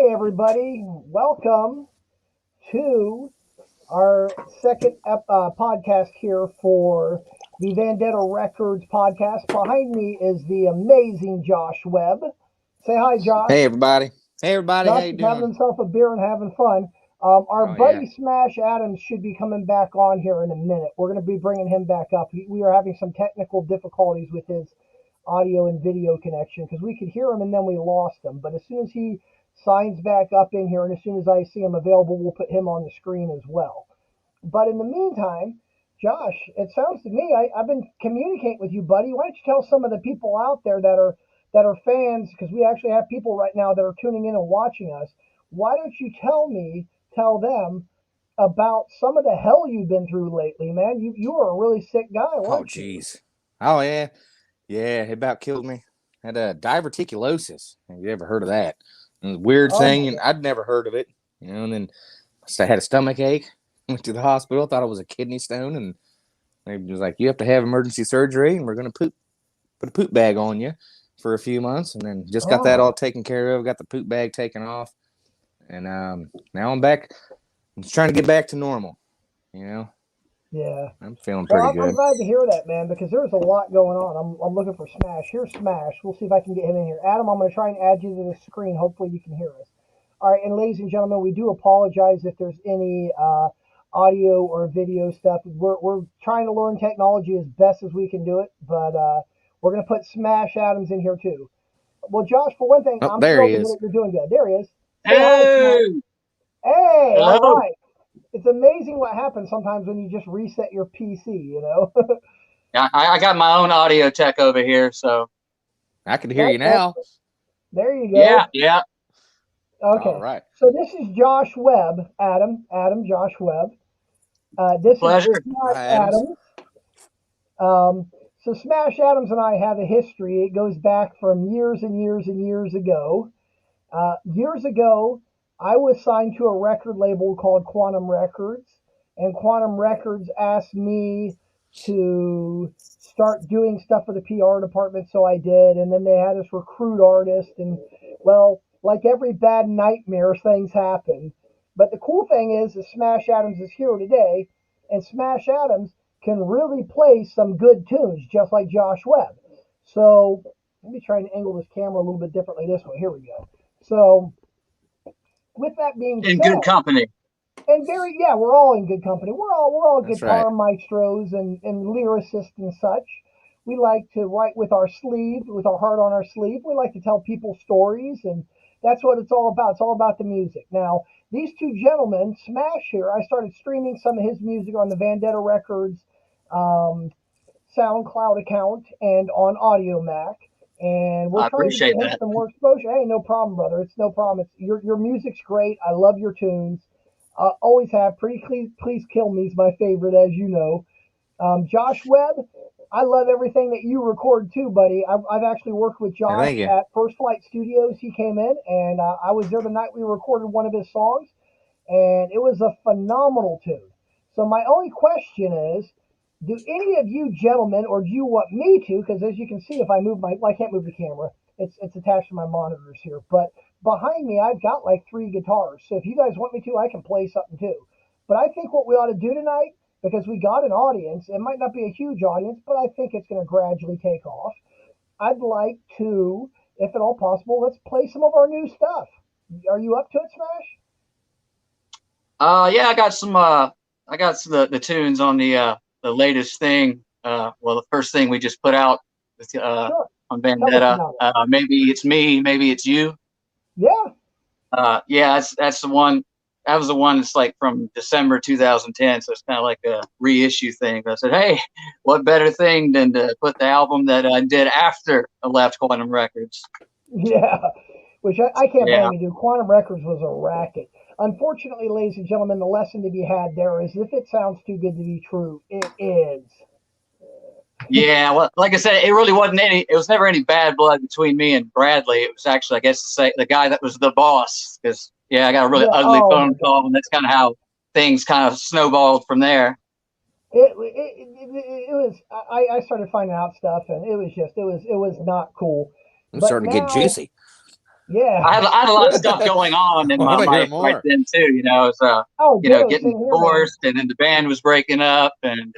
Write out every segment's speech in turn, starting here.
Hey, everybody. Welcome to our second podcast here for the Vandetta Records podcast. Behind me is the amazing Josh Webb. Say hi, Josh. Hey everybody. Hey everybody, how Josh you is having doing? himself a beer and having fun. Our Oh yeah. buddy Smash Adams should be coming back on here in a minute. We're going to be bringing him back up. We are having some technical difficulties with his audio and video connection because we could hear him and then we lost him. But as soon as he signs back up in here and as soon as I see him available, we'll put him on the screen as well. But in the meantime, Josh, it sounds to me I've been communicating with you, buddy. Why don't you tell some of the people out there that are fans, because we actually have people right now that are tuning in and watching us. Why don't you tell them about some of the hell you've been through lately, man? You are a really sick guy, Oh weren't you? jeez. Oh yeah. Yeah, it about killed me. Had a diverticulosis. Have you ever heard of that? It was a weird Oh my thing, and God. I'd never heard of it. And then I had a stomach ache. Went to the hospital, thought it was a kidney stone, and they was like, "You have to have emergency surgery, and we're gonna put a poop bag on you for a few months." And then just got that Oh, all taken care of. Got the poop bag taken off, and now I'm back. I'm just trying to get back to normal. You know, yeah. I'm feeling Well, pretty I'm good. glad to hear that, man, because there's a lot going on. I'm looking for Smash. Here's Smash. We'll see if I can get him in here. Adam, I'm going to try and add you to the screen. Hopefully, you can hear us. All right, and ladies and gentlemen, we do apologize if there's any audio or video stuff. We're trying to learn technology as best as we can do it, but we're going to put Smash Adams in here too. Well, Josh, for one thing, Oh, I'm there thrilled he to hear is. that you're doing good. There he is. Say hi, Smash. Hey, Hey, all hello. right. It's amazing what happens sometimes when you just reset your PC. I got my own audio tech over here, so I can hear That's you now. excellent. There you yeah, go. yeah. All Okay. right. So this is Josh Webb, Adam, Josh Webb. This is Pleasure. Smash Hi, Adams. Adams. So Smash Adams and I have a history. It goes back from years and years and years ago. Years ago, I was signed to a record label called Quantum Records, and Quantum Records asked me to start doing stuff for the PR department, so I did. And then they had us recruit artists, and well, like every bad nightmare, things happen. But the cool thing is that Smash Adams is here today, and Smash Adams can really play some good tunes, just like Josh Webb. So let me try and angle this camera a little bit differently this way. Here we go. So, with that being In good said, company. and yeah, we're all in good company. We're all That's right. guitar maestros and lyricists and such. We like to write with our sleeve, with our heart on our sleeve. We like to tell people stories, and that's what it's all about. It's all about the music. Now, these two gentlemen, Smash here, I started streaming some of his music on the Vandetta Records um, SoundCloud account and on Audio Mac. And we're I trying to get appreciate him that. some more exposure. Hey, no problem, brother. It's no problem. It's your music's great. I love your tunes. Always have. Pretty please kill me is my favorite, as you know. Josh Webb, I love everything that you record too, buddy. I've actually worked with Yeah, Josh thank you. at First Flight Studios. He came in, and I was there the night we recorded one of his songs, and it was a phenomenal tune. So my only question is, do any of you gentlemen, or do you want me to? Because as you can see, if I move well, I can't move the camera. It's attached to my monitors here. But behind me, I've got like three guitars. So if you guys want me to, I can play something too. But I think what we ought to do tonight, because we got an audience, it might not be a huge audience, but I think it's going to gradually take off. I'd like to, if at all possible, let's play some of our new stuff. Are you up to it, Smash? Yeah, I got some the tunes on the latest thing. Well, the first thing we just put out with, Sure. on Tell us Vandetta. about it. Maybe it's me, maybe it's you. Yeah. Yeah, that's the one. That was the one that's like from December 2010, so it's kind of like a reissue thing. But I said, hey, what better thing than to put the album that I did after I left Quantum Records? Yeah, which I can't Yeah, blame you, dude. Quantum Records was a racket. Unfortunately, ladies and gentlemen, the lesson to be had there is if it sounds too good to be true, it is. yeah. Well, like I said, it really wasn't any. It was never any bad blood between me and Bradley. It was actually, I guess, to say the guy that was the boss. Because yeah, I got a really Yeah. ugly Oh my phone God. call, and that's kind of how things kind of snowballed from there. It was. I started finding out stuff, and it was not cool. I'm But starting to get now juicy. Yeah. I had a lot of stuff going on in Well, my I'm gonna hear life right more. then too. You know, so Oh, you know, ditto, getting same here, man. divorced, and then the band was breaking up, and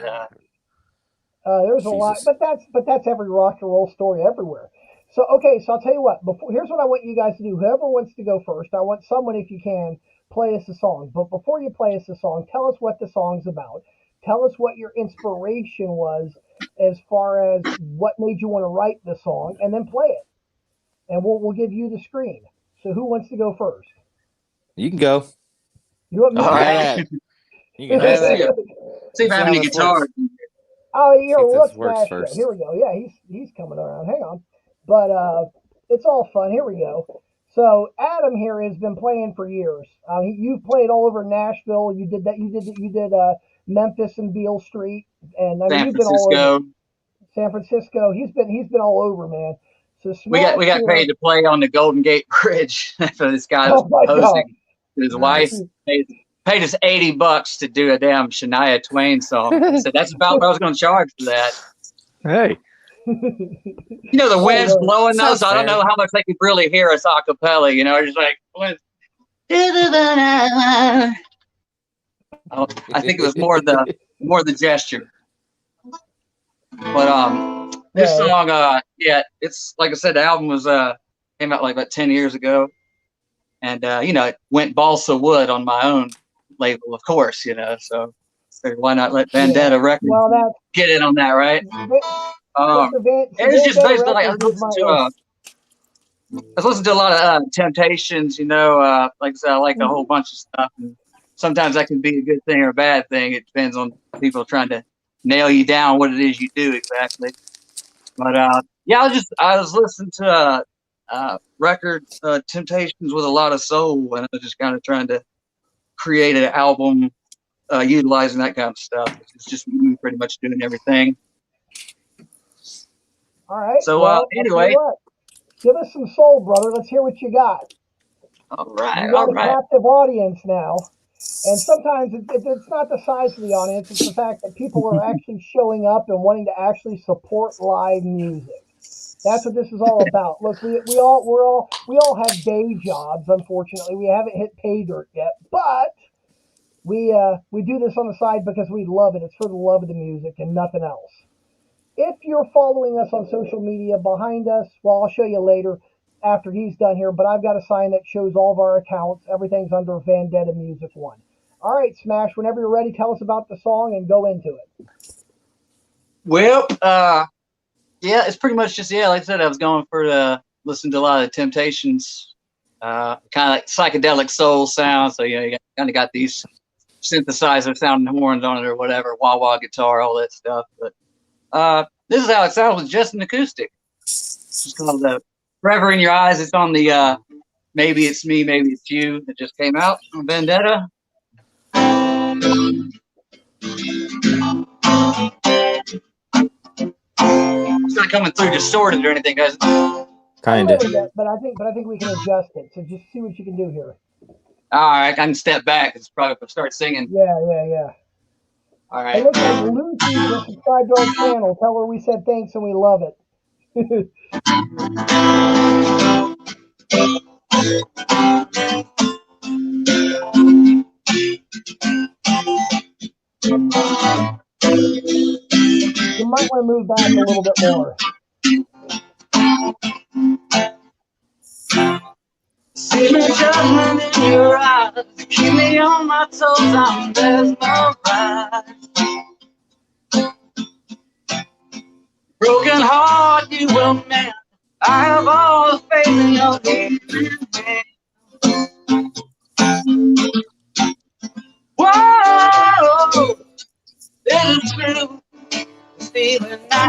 There's a lot, Jesus. but that's every rock and roll story everywhere. So okay, so I'll tell you what. Here's what I want you guys to do. Whoever wants to go first, I want someone, if you can, play us a song. But before you play us a song, tell us what the song's about. Tell us what your inspiration was as far as what made you want to write the song, and then play it. And we'll give you the screen. So who wants to go first? You can go. You want me all You can to? have right. that. You can have Let's see, that. see if I See have how any this works. guitar. Oh, here, See if this let's works smash that. first. Here we go. Yeah, he's coming around. Hang on. But it's all fun. Here we go. So Adam here has been playing for years. You've played all over Nashville. You did that. You did Memphis and Beale Street, and I mean San you've been all over Francisco. San Francisco. He's been all over, man. So We Smash got here. paid to play on the Golden Gate Bridge for this guy that was Oh my God. proposing to his wife. Nice. Paid us $80 to do a damn Shania Twain song. I said that's about what I was going to charge for that. Hey. You know, the Hey, wind's look. blowing though, Sounds so I don't fair. know how much they could really hear us a cappella. You know, just like oh, I think it was more the gesture. But this Okay. song, yeah, it's like I said, the album was came out like about 10 years ago, and you know, it went balsa wood on my own label, of course, you know. So why not let Vandetta Yeah. Records Well, that's get in on that, right? Mr. It was just Vandetta basically like I Records was is my listening to a lot of Temptations, you know. Like I said, I like a whole bunch of stuff. And sometimes that can be a good thing or a bad thing. It depends on people trying to nail you down what it is you do exactly. But yeah, I was listening to record Temptations with a lot of soul, and I was just kind of trying to create an album utilizing that kind of stuff. It's just me pretty much doing everything. All right. So Well, I'll tell anyway, you what. Give us some soul, brother. Let's hear what you got. all right, You all got a right. captive audience now. And sometimes it's not the size of the audience, it's the fact that people are actually showing up and wanting to actually support live music. That's what this is all about. Look, we all have day jobs, unfortunately. We haven't hit pay dirt yet, but we do this on the side because we love it. It's for the love of the music and nothing else. If you're following us on social media behind us, well, I'll show you later after he's done here, but I've got a sign that shows all of our accounts. Everything's under Vandetta Music 1. All right, Smash, whenever you're ready, tell us about the song and go into it. Well, yeah, it's pretty much just, yeah, like I said, I was going for listening to a lot of Temptations, kind of like psychedelic soul sound. So, you know, you kind of got these synthesizer sounding horns on it or whatever, wah-wah guitar, all that stuff. But this is how it sounds with just an acoustic. It's called Forever in Your Eyes. It's on the Maybe It's Me, Maybe It's You that just came out on Vandetta. It's not coming through distorted or anything, guys. Kind of. But I think we can adjust it. So just see what you can do here. All right, I can step back. It's probably if I start singing. Yeah. All It right. looks like Lucy just subscribed to our channel. Tell her we said thanks and we love it. You might want to move back a little bit more. See the judgment in your eyes, keep me on my toes, there's no right. Broken heart you will mend, I have all the faith in your healing hand. Whoa, this is true, this feeling I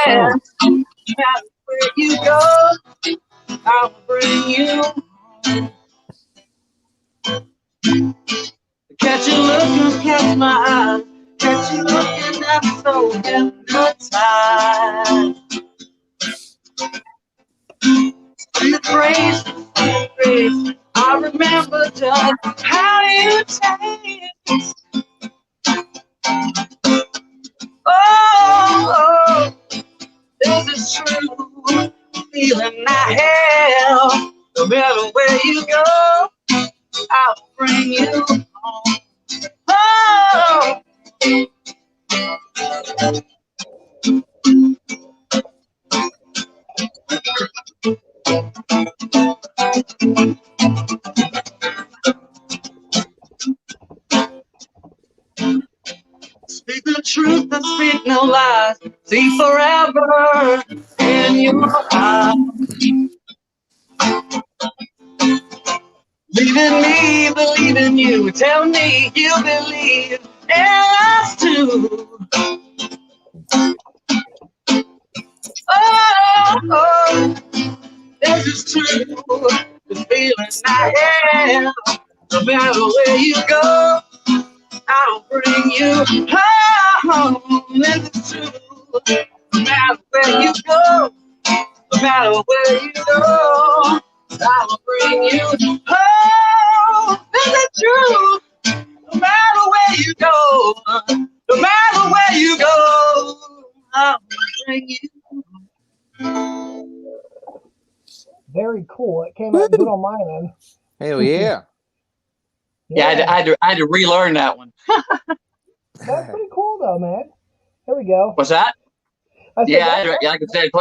have, no matter where you go, I will bring you home. Catch you looking, catch my eyes, catch you looking, I'm so hypnotized. The grace, I remember just how you taste. Oh, this is true, feeling I have. No matter where you go, I'll bring you home. Oh, speak the truth and speak no lies. See forever in your eyes. Believe in me, believe in you. Tell me you believe in us too. Oh, this is true. The feeling I have. No matter where you go, I'll bring you home. This is true. No matter where you go, no matter where you go, I'll bring you home. This is true. No matter where you go, no matter where you go, I'll bring you. Very cool. It came out good on my end. Hell yeah. Yeah, I had to relearn that one. That's pretty cool though, man. Here we go. What's that? I said, Like I said,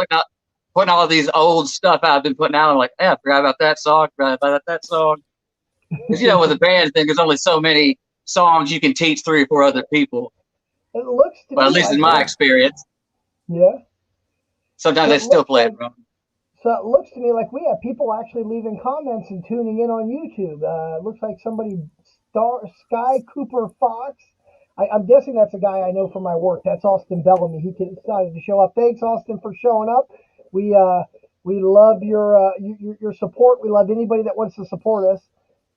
putting all these old stuff out I've been putting out. I'm like, I forgot about that song. Forgot about that song. Because with a band thing, there's only so many songs you can teach 3 or 4 other people. It looks to Well, me at least like in my experience. Yeah. Sometimes they still play it wrong. So it looks to me like we have people actually leaving comments and tuning in on YouTube. It looks like somebody, slycooperfox. I'm guessing that's a guy I know from my work. That's Austin Bellamy. He decided to show up. Thanks, Austin, for showing up. We love your support. We love anybody that wants to support us.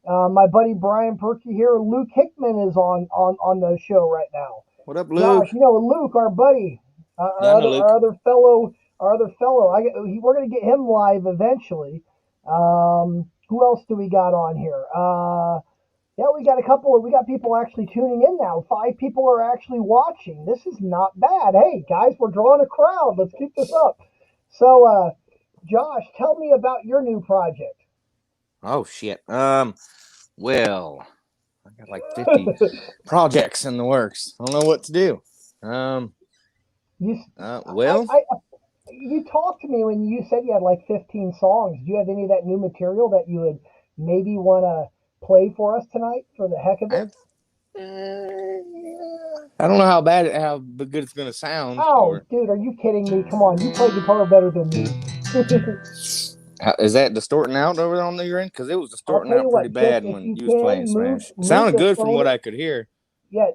My buddy Brian Perky here. Luke Hickman is on the show right now. What up, Luke? Josh, Luke, our buddy, our other fellow. We're gonna get him live eventually. Who else do we got on here? Yeah, we got people actually tuning in now. 5 people are actually watching. This is not bad. Hey guys, we're drawing a crowd. Let's keep this up. So, Josh, tell me about your new project. Oh shit. Well, I got like 50 projects in the works. I don't know what to do. You talked to me when you said you had like 15 songs. Do you have any of that new material that you would maybe want to play for us tonight for the heck of it? I don't know how good it's gonna sound. Oh, dude, are you kidding me? Come on, you play guitar better than me. Is that distorting out over on your end? Because it was distorting out pretty bad when you was playing Smash. It sounded good from what I could hear. Yeah,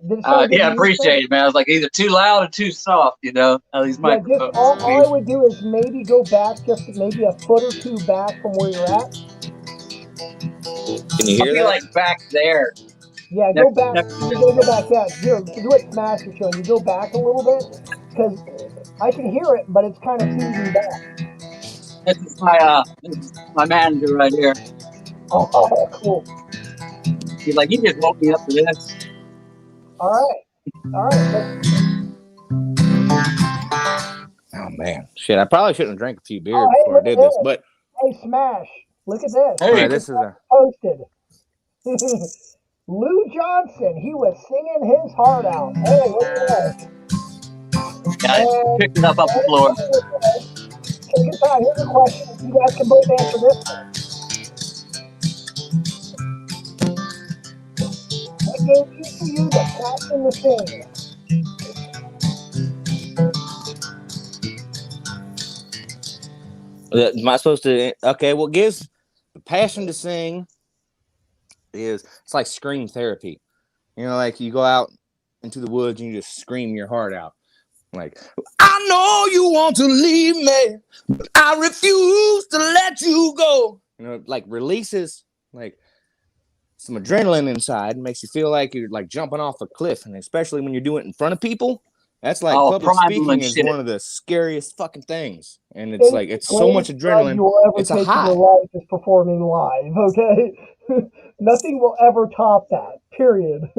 appreciate it, man. I was like either too loud or too soft, All these microphones. All I would do is maybe go back just maybe a foot or 2 back from where you're at. Can you hear that? Like back there. Yeah, go back. You gotta go back. Yeah, here, do what Smash is showing. You go back a little bit because I can hear it, but it's kind of feeding back. This is my manager right here. Oh, cool. He's like, he just woke me up to this. All right. Oh man, shit! I probably shouldn't have drank a few beers before I did this, but hey, Smash, look at this. Hey, this is posted. Lou Johnson, he was singing his heart out. Hey, look at that. Yeah, picked it up off the floor. Check this out. Here's a question. You guys can both answer this one. What gave each of you the passion to sing? Am I supposed to? Okay, what gives the passion to sing is it's like scream therapy. Like you go out into the woods and you just scream your heart out. Like, I know you want to leave me, but I refuse to let you go. Like releases like some adrenaline inside and makes you feel like you're like jumping off a cliff. And especially when you're doing it in front of people, that's like public speaking is one of the scariest fucking things. And it's like, it's so much adrenaline. It's a high. Your life is performing live, okay? Nothing will ever top that, period.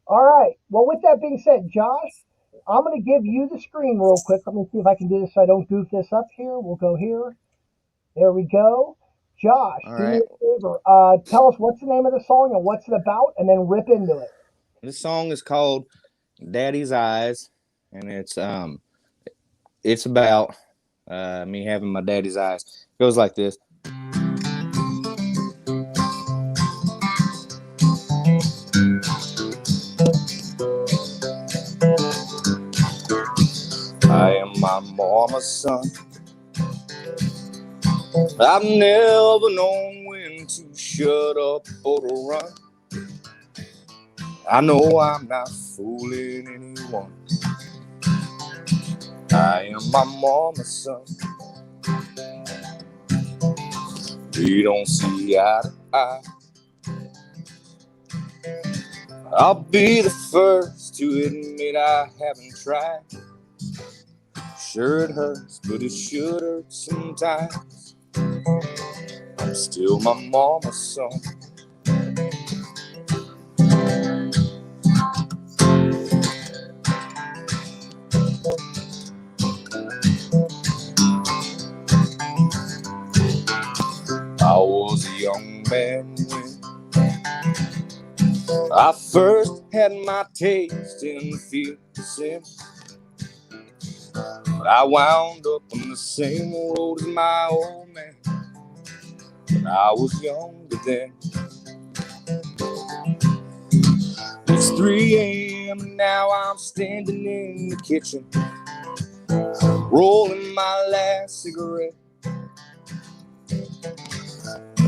All right. Well, with that being said, Josh, I'm going to give you the screen real quick. Let me see if I can do this so I don't goof this up here. We'll go here. There we go. Josh, All do me right. a favor. Tell us what's the name of the song and what's it about, and then rip into it. This song is called Daddy's Eyes, and it's about me having my daddy's eyes. It goes like this. I am my mama's son. I've never known when to shut up or to run. I know I'm not fooling anyone. I am my mama's son. We don't see eye to eye. I'll be the first to admit I haven't tried. Sure it hurts, but it should hurt sometimes. I'm still my mama's son. I was a young man when I first had my taste in the field of sin. But I wound up on the same road as my old man. But I was younger then. It's 3 a.m. and now I'm standing in the kitchen, rolling my last cigarette.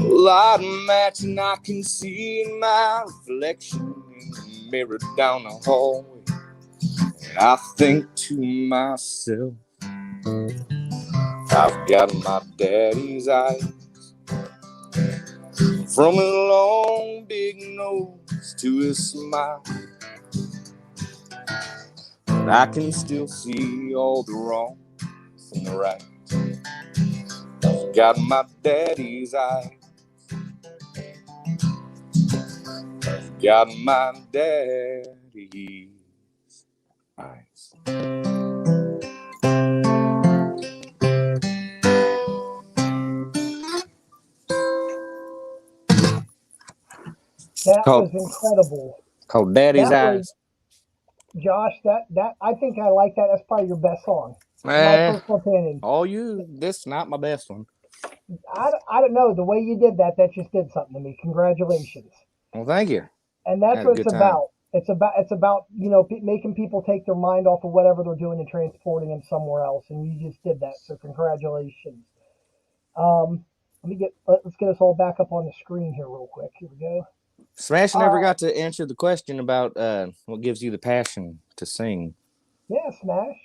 Light a match and I can see my reflection in the mirror down the hallway. And I think to myself, I've got my daddy's eyes. From his long big nose to his smile, but I can still see all the wrong from the right. I've got my daddy's eyes. I've got my daddy's eyes. That was incredible. Called Daddy's That Eyes. was Josh. That I think I like that. That's probably your best song. My personal opinion. This not my best one. I don't know, the way you did that just did something to me. Congratulations. Well, thank you. And that's what it's about. It's about making people take their mind off of whatever they're doing and transporting them somewhere else. And you just did that. So congratulations. Let's get us all back up on the screen here real quick. Here we go. Smash never got to answer the question about what gives you the passion to sing. Yeah, Smash.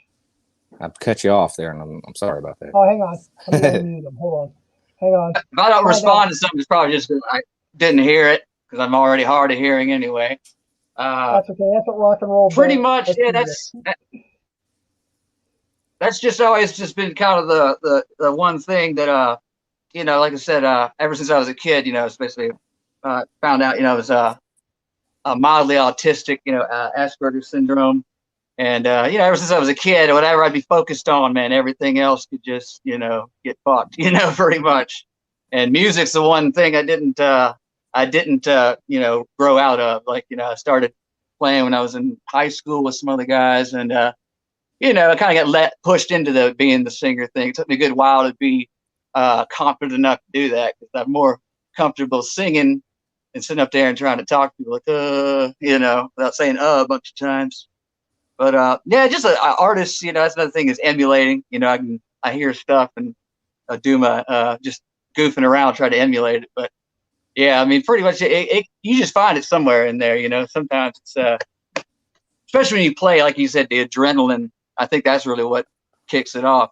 I cut you off there, and I'm sorry about that. Oh, hang on. Let me unmute him. Hold on. Hang on. If I don't respond to something, it's probably just because I didn't hear it, because I'm already hard of hearing anyway. That's okay. That's what rock and roll. Pretty much, yeah. That's just always just been kind of the one thing that like I said, ever since I was a kid, especially found out, I was mildly autistic, Asperger's syndrome. And, ever since I was a kid, whatever I'd be focused on, man, everything else could just, get fucked, pretty much. And music's the one thing I didn't grow out of. Like, I started playing when I was in high school with some other guys. And, I kind of got pushed into being the singer thing. It took me a good while to be confident enough to do that, because I'm more comfortable singing and sitting up there and trying to talk to people like, without saying a bunch of times. But just an artist, that's another thing is emulating. I hear stuff and I do my just goofing around, try to emulate it. But yeah, I mean, pretty much you just find it somewhere in there. Sometimes it's especially when you play, like you said, the adrenaline. I think that's really what kicks it off.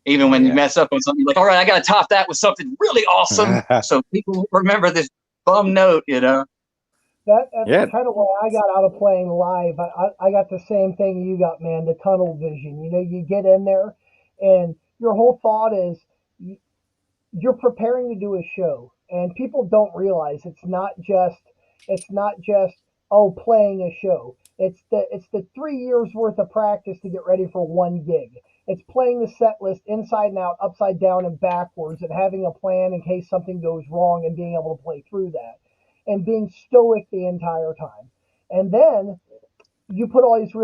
Even when you mess up on something, you're like, all right, I got to top that with something really awesome, so people remember this bum note. That's kind of why I got out of playing live. I got the same thing you got, man, the tunnel vision. You get in there and your whole thought is you're preparing to do a show, and people don't realize it's not just playing a show. It's the 3 years worth of practice to get ready for one gig. It's playing the set list inside and out, upside down and backwards, and having a plan in case something goes wrong and being able to play through that, and being stoic the entire time. And then you put all these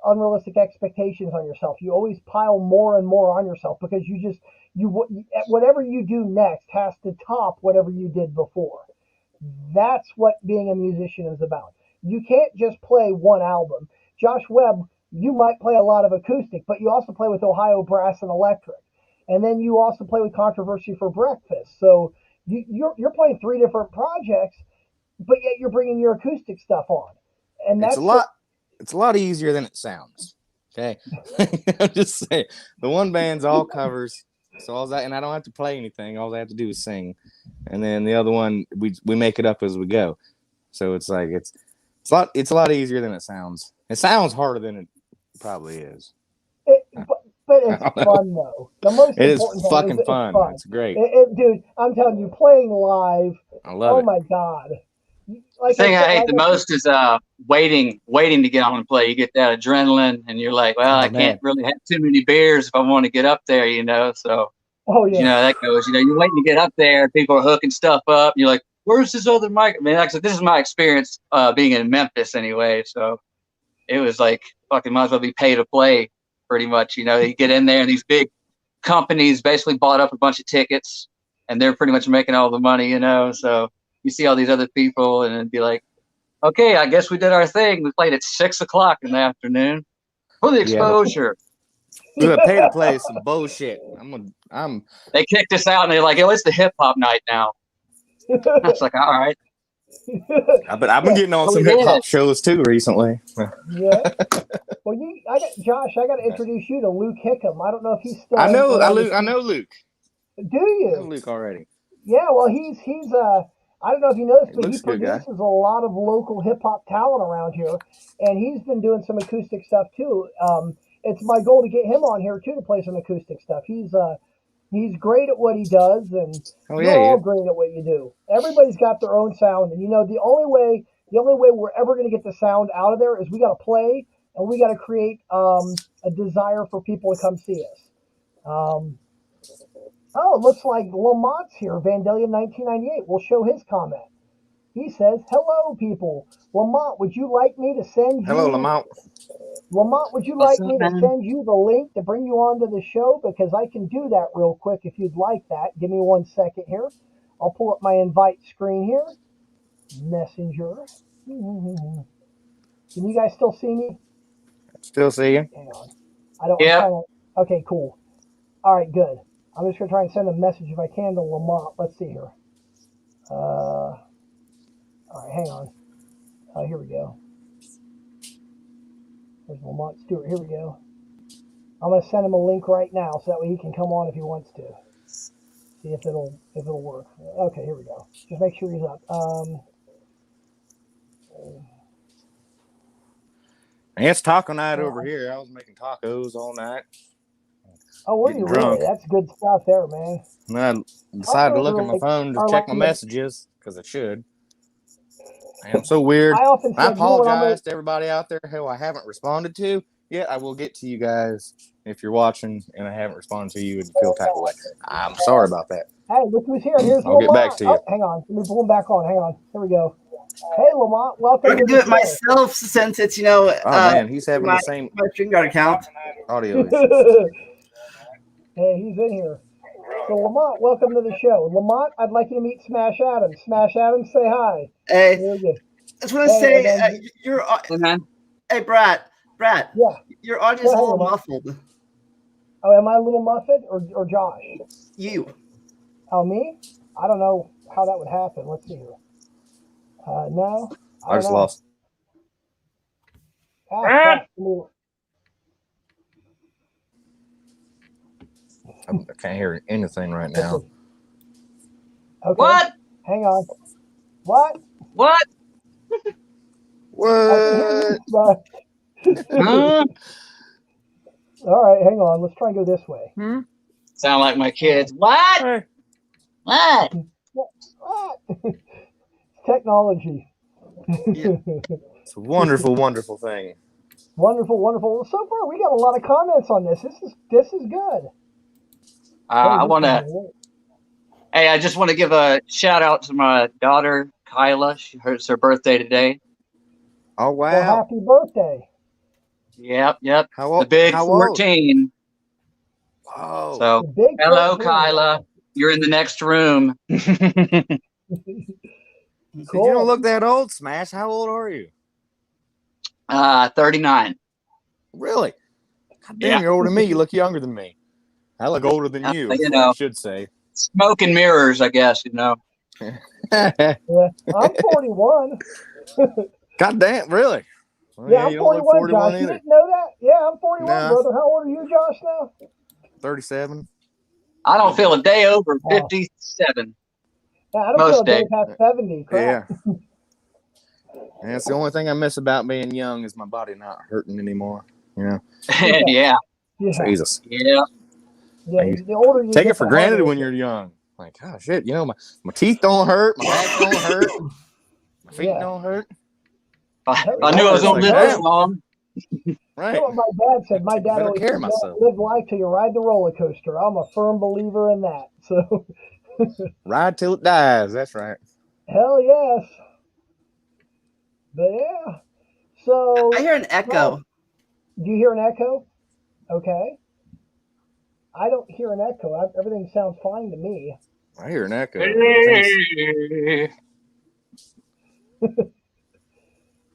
unrealistic expectations on yourself. You always pile more and more on yourself because whatever you do next has to top whatever you did before. That's what being a musician is about. You can't just play one album. Josh Webb, you might play a lot of acoustic, but you also play with Ohio Brass and Electric. And then you also play with Controversy for Breakfast. So you're playing 3 different projects, but yet you're bringing your acoustic stuff on. And that's it's a lot easier than it sounds. Okay. I'm just saying, the one band's all covers. So and I don't have to play anything. All I have to do is sing. And then the other one, we make it up as we go. So it's like, it's a lot easier than it sounds. It sounds harder than it probably is. But it's fun though. The most it is important fucking thing is fun. It's fun. It's great. Dude, I'm telling you, playing live. I love it. Oh my God. Like the thing I hate the most is waiting to get on and play. You get that adrenaline, and you're like, well, I can't really have too many beers if I want to get up there, So, that goes. You're waiting to get up there. People are hooking stuff up. You're like, where's this other mic? I mean, like I said, this is my experience being in Memphis anyway. So it was like fucking might as well be pay to play, pretty much. You get in there, and these big companies basically bought up a bunch of tickets, and they're pretty much making all the money. So. You see all these other people, and it'd be like, okay, I guess we did our thing. We played at 6:00 in the afternoon for the exposure. Yeah. Pay to play some bullshit. They kicked us out, and they're like, "Oh, it's the hip hop night now." I was like, all right. But I've been getting on some hip hop shows too recently. Yeah. Well, Josh, I got to introduce you to Luke Hickam. I don't know if he's still. I know Luke. Do you? I know Luke already. Yeah. Well, he's I don't know if you noticed, but he produces a lot of local hip hop talent around here, and he's been doing some acoustic stuff too. It's my goal to get him on here too to play some acoustic stuff. He's great at what he does, and you're all great at what you do. Everybody's got their own sound, and the only way we're ever going to get the sound out of there is we got to play, and we got to create a desire for people to come see us. Oh, it looks like Lamont's here, Vandalia 1998. We'll show his comment. He says, hello, people. Lamont, would you like me to send you... Hello, Lamont. Lamont, would you like me to send you the link to bring you onto the show? Because I can do that real quick if you'd like that. Give me 1 second here. I'll pull up my invite screen here. Messenger. Can you guys still see me? Still see you. Hang on. Okay, cool. All right, good. I'm just going to try and send a message if I can to Lamont. Let's see here. All right, hang on. Here we go. There's Lamont Stewart. Here we go. I'm going to send him a link right now so that way he can come on if he wants to. See if it'll work. Okay, here we go. Just make sure he's up. It's taco night over here. I was making tacos all night. Oh, were you really? That's good stuff there, man. And I decided to look at my phone to check my messages, because I should. I'm so weird. I apologize to everybody out there who I haven't responded to yet. I will get to you guys if you're watching and I haven't responded to you and you feel type of way. I'm sorry about that. Hey, look who's here. Here's I'll get back to you. Oh, hang on. Let me pull him back on. Hang on. Here we go. Hey, Lamont. Welcome. I can do it myself since it's, oh, man. He's having the same my StreamYard account. Audio issues. Hey, he's in here. So, Lamont, welcome to the show. Lamont, I'd like you to meet Smash Adams. Smash Adams, say hi. Hey. I just want to say, you're. Hey, Brad. Yeah. Your audio is a little muffled. Oh, am I a little muffled or Josh? You. Oh, me? I don't know how that would happen. Let's see here. No. I just lost. I can't hear anything right now. Okay. What? Hang on. What? What? All right, hang on. Let's try and go this way. Sound like my kids. What? What? Technology. It's a wonderful, wonderful thing. Wonderful, wonderful. So far, we got a lot of comments on this. This is good. I just want to give a shout out to my daughter Kyla. It's her birthday today. Oh wow! Well, happy birthday! Yep. How old? The big how 14. Whoa! So hello, 14. Kyla. You're in the next room. Cool. You don't look that old, Smash. How old are you? 39. Really? God damn, you're older than me. You look younger than me. I look older than you. You know, I should say. Smoke and mirrors, I guess. You know. I'm 41. God damn, really? Well, yeah, I'm 41, Josh. Either. You didn't know that? Yeah, I'm 41, brother. How old are you, Josh, now? 37. I don't feel a day over 57. Yeah, I don't feel a day past 70. Crap. Yeah. That's the only thing I miss about being young is my body not hurting anymore. You know? Yeah. Jesus. Yeah. Yeah. The older you take it for granted when you're young. Like, oh shit, you know, my teeth don't hurt, my back don't hurt, my feet don't hurt. I knew I was gonna live this long. Right. You know what my dad said? My dad always said, live life till you ride the roller coaster. I'm a firm believer in that. So ride till it dies. That's right. Hell yes. But yeah. So I hear an echo. Do you hear an echo? Okay. I don't hear an echo. Everything sounds fine to me. I hear an echo.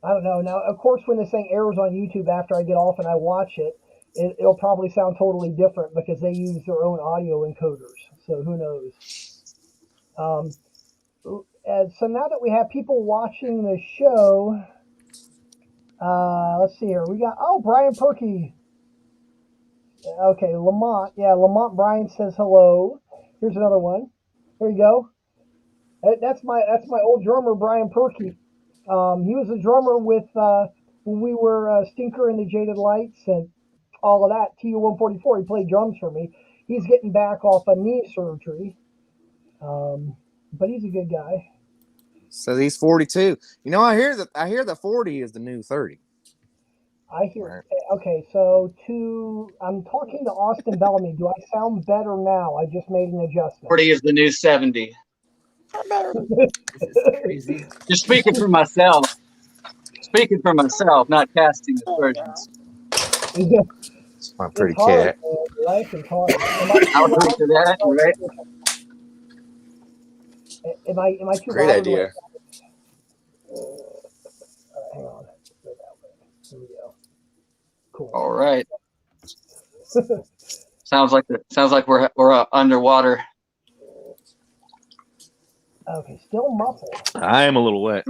I don't know. Now, of course, when this thing airs on YouTube after I get off and I watch it, it'll probably sound totally different because they use their own audio encoders. So who knows? So now that we have people watching the show, let's see here. We got, Brian Perky. Okay, Lamont. Yeah, Lamont Bryan says hello. Here's another one. Here you go. That's my old drummer, Brian Perky. He was a drummer with when we were Stinker and the Jaded Lights and all of that. TU-144. He played drums for me. He's getting back off a knee surgery, but he's a good guy. So he's 42. You know, I hear that 40 is the new 30. I hear. Right. Okay, so I'm talking to Austin Bellamy. Do I sound better now? I just made an adjustment. 40 is the new 70. This is crazy. Just speaking for myself. Speaking for myself, not casting aspersions. It's my pretty cat. Life is hard. I'll agree to that, right? Am I too Great idea. Hang on. Here we go. Cool. All right. sounds like we're underwater. Okay, still muffled. I am a little wet.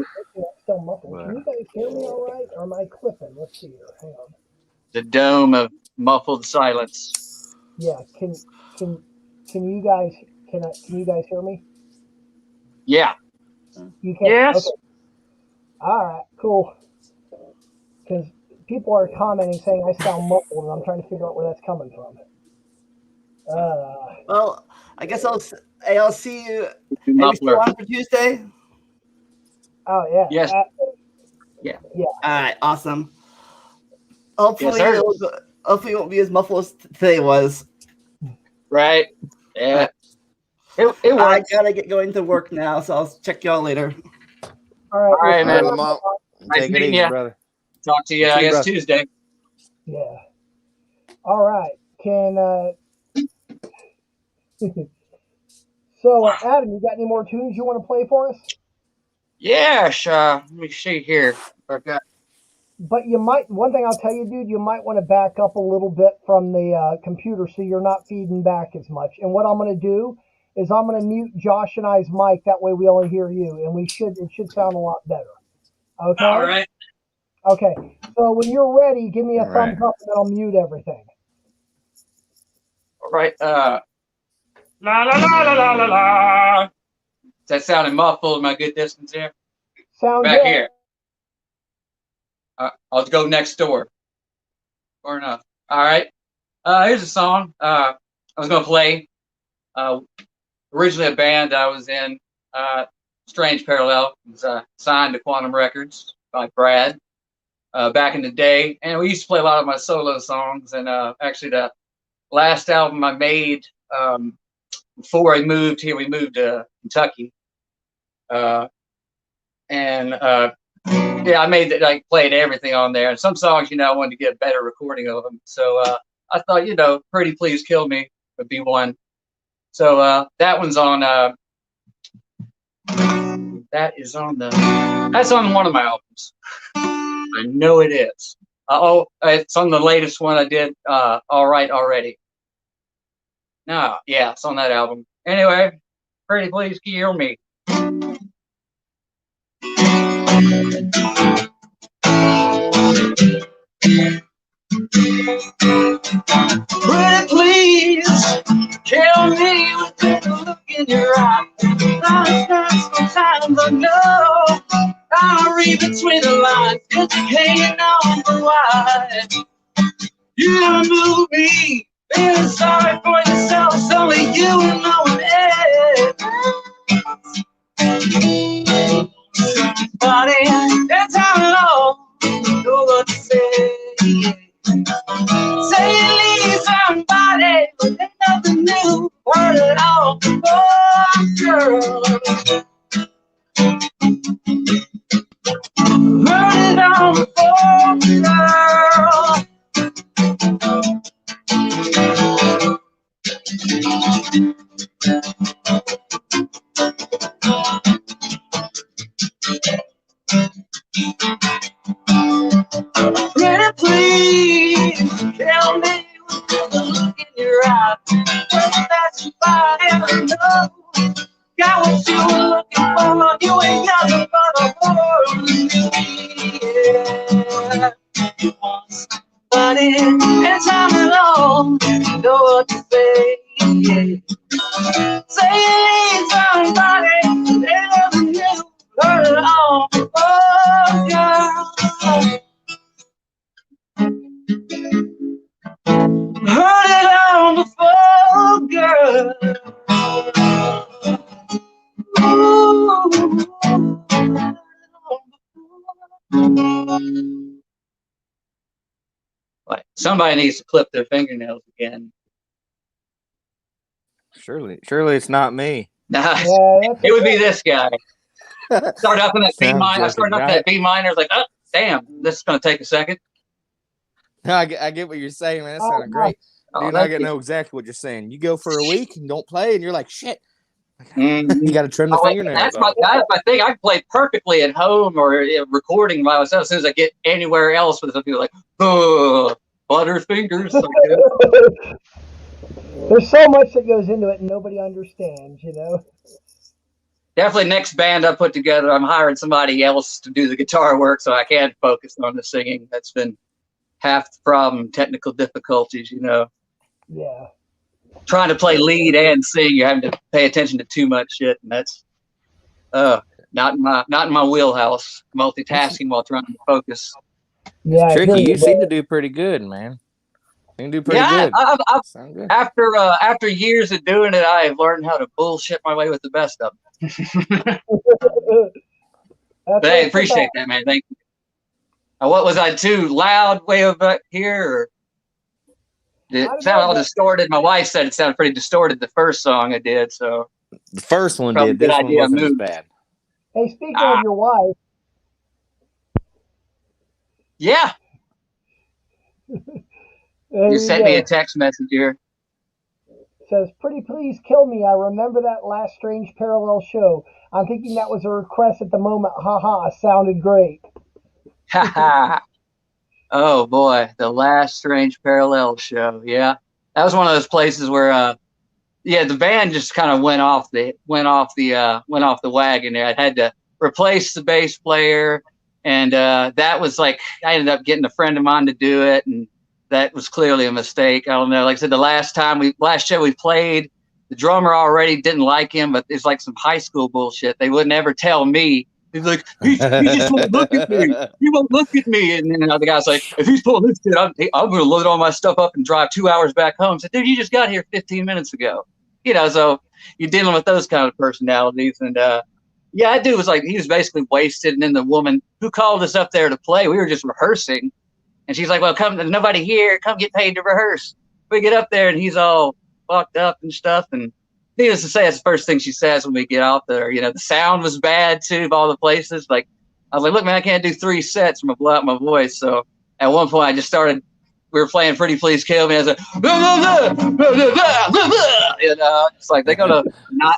Still muffled. Can you guys hear me all right, or am I clipping? Let's see here. Hang on. The dome of muffled silence. Yeah. Can you guys hear me? Yeah. You can. Yes. Okay. All right. Cool. Because people are commenting saying I sound muffled, and I'm trying to figure out where that's coming from. Well, I guess I'll see you. Are we still on for Tuesday? Oh yeah. Yes. Yeah. All right. Awesome. Hopefully, hopefully it won't be as muffled as today was. Right. Yeah. It works. I gotta get going to work now, so I'll check y'all later. All right, man. Nice meeting you, brother. Talk to you, I guess, Tuesday. Yeah. All right. So, Adam, you got any more tunes you want to play for us? Yeah, let me see here. Okay. But one thing I'll tell you, dude, you might want to back up a little bit from the computer so you're not feeding back as much. And what I'm going to do is I'm going to mute Josh and I's mic. That way we only hear you, and it should sound a lot better. Okay? All right. Okay. So when you're ready, give me a thumbs up, and then I'll mute everything. All right. La la la la la la la. Is that sounding muffled? Am I good distance here? Sound back good. Here. I'll go next door. Or enough. All right. Here's a song I was going to play. Originally a band I was in, Strange Parallel. It was signed to Quantum Records by Brad. back in the day, and we used to play a lot of my solo songs. And actually, the last album I made before I moved here, we moved to Kentucky, and yeah, I made it, like played everything on there. And some songs, I wanted to get a better recording of them. So I thought, "Pretty Please Kill Me" would be one. So that one's on. That's on one of my albums. I know it is. It's on the latest one I did. All Right Already. No, yeah, it's on that album. Anyway, Pretty Please Kill Me. Pretty please kill me with that look in your eye. Sometimes I know I'll read between the lines, just hanging on the wire. You don't move me, feeling sorry for yourself. It's only you and no one else. But it's how long, know what to say. Say you need somebody, but ain't nothing new. Heard it all before, girl. Heard it all before, girl. Pretty please tell me with the look in your eyes. Whether that's if I ever know. Got what you were looking for. You ain't got no other world. Yeah. You want somebody and time alone. Know what to say. Yeah. Say you need somebody. They never knew. Heard it all before, girl. Heard it all before, girl. Like somebody needs to clip their fingernails again. Surely it's not me. Nah, it would be this guy. Started up in that B minor. I started up in that B minor. I was like, oh, damn, this is going to take a second. No, I get what you're saying, man. That sounded great. Dude, I know exactly what you're saying. You go for a week and don't play, and you're like, shit. You got to trim the fingernails. That's my thing. I can play perfectly at home or recording by myself. As soon as I get anywhere else with some people like, oh, butterfingers. There's so much that goes into it and nobody understands, Definitely next band I put together, I'm hiring somebody else to do the guitar work so I can focus on the singing. That's been half the problem, technical difficulties, Yeah. Trying to play lead and sing, you're having to pay attention to too much shit, and that's not in my wheelhouse. Multitasking while trying to focus. Yeah, it's tricky. You seem to do pretty good, man. You can do pretty good. Good. After years of doing it, I've learned how to bullshit my way with the best of them. But I appreciate that, man. Thank you. What was I too loud way over here? Or did it sound all distorted? My wife said it sounded pretty distorted the first song I did. So the first one did. This one wasn't as bad. Hey, speaking of your wife. Yeah. You sent me a text message here. Says, pretty please kill me. I remember that last Strange Parallel show. I'm thinking that was a request at the moment. Haha, sounded great. Haha. Oh boy, the last Strange Parallel show. Yeah, that was one of those places where, the band just kind of went off the wagon there. I had to replace the bass player, and that was like I ended up getting a friend of mine to do it, and that was clearly a mistake. I don't know. Like I said, the last show we played, the drummer already didn't like him, but it's like some high school bullshit. They would never tell me. He's like, he just won't look at me. He won't look at me. And then the guy's like, if he's pulling this shit, I'm going to load all my stuff up and drive 2 hours back home. I said, dude, you just got here 15 minutes ago. So you're dealing with those kind of personalities. And Yeah, that dude was like, he was basically wasted. And then the woman who called us up there to play, we were just rehearsing. And she's like, well, come, nobody here, come get paid to rehearse. We get up there and he's all fucked up and stuff. And needless to say, that's the first thing she says when we get out there. You know, the sound was bad too of all the places. Like, I was like, look, man, I can't do 3 sets. I'm going to blow out my voice. So at one point I just started, we were playing Pretty Please Kill Me. I was like, you know, it's like, they're going to not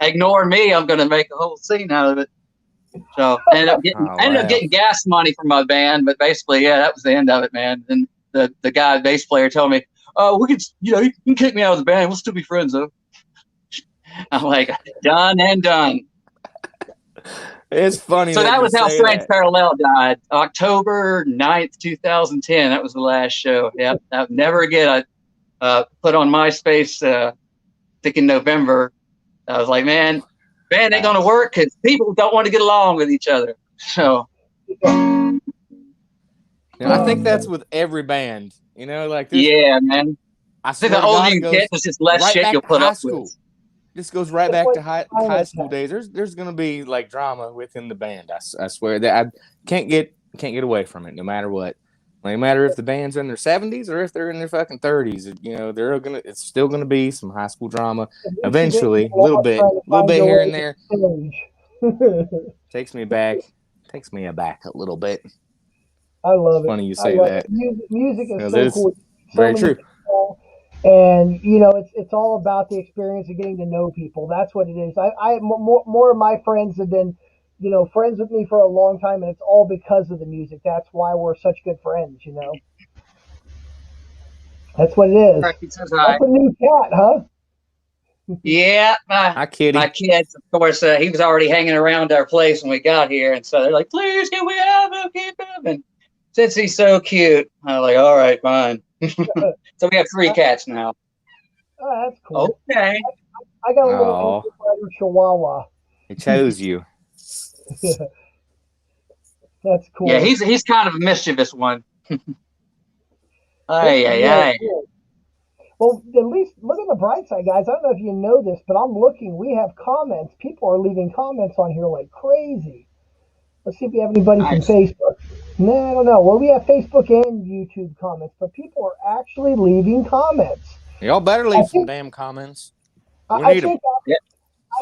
ignore me. I'm going to make a whole scene out of it. So I ended up getting gas money from my band, but basically, yeah, that was the end of it, man. And the guy, bass player, told me, "Oh, we could, you know, you can kick me out of the band. We'll still be friends, though." I'm like, done and done. It's funny. So that was how Strange Parallel died, October 9th, 2010. That was the last show. Yeah, never again. I put on MySpace, I think in November. I was like, man, band ain't gonna work because people don't want to get along with each other. So, I think that's with every band. You know, like this. Yeah, man. I think the older you get, there's just less shit you'll put up with. This goes right back to high school days. There's gonna be like drama within the band. I swear that I can't get away from it, no matter what. No matter if the band's in their 70s or if they're in their fucking 30s. You know, it's still gonna be some high school drama. Eventually, a little bit here and there. Takes me aback a little bit. I love it. Funny you say that. Music is so cool. Very true. And you know, it's all about the experience of getting to know people. That's what it is. I more of my friends have been, you know, friends with me for a long time, and it's all because of the music. That's why we're such good friends. You know, that's what it is. That's a new cat, huh? Yeah, my kids, of course, he was already hanging around our place when we got here, and so they're like, "Please, can we have him? Keep him." And since he's so cute, I'm like, "All right, fine." So we have 3 cats now. Oh, that's cool. Okay. I got a little Chihuahua. He chose you. That's cool. Yeah, he's kind of a mischievous one. Aye. Well, at least look at the bright side, guys. I don't know if you know this, but I'm looking. We have comments. People are leaving comments on here like crazy. Let's see if we have anybody from Facebook. No, I don't know. Well, we have Facebook and YouTube comments, but people are actually leaving comments. Y'all better leave some damn comments. We need them.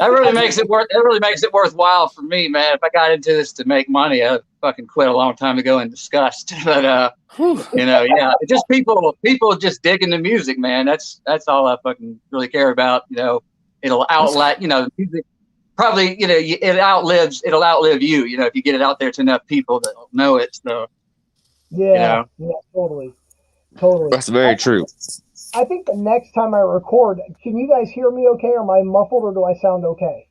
That really makes it worthwhile for me, man. If I got into this to make money, I'd fucking quit a long time ago in disgust. But you know, yeah, just people just digging the music, man. That's all I fucking really care about. You know, it'll outlet. You know, music. Probably, you know, it'll outlive you. You know, if you get it out there to enough people that know it. So, yeah, totally. That's very true. I think the next time I record, can you guys hear me okay? Am I muffled or do I sound okay?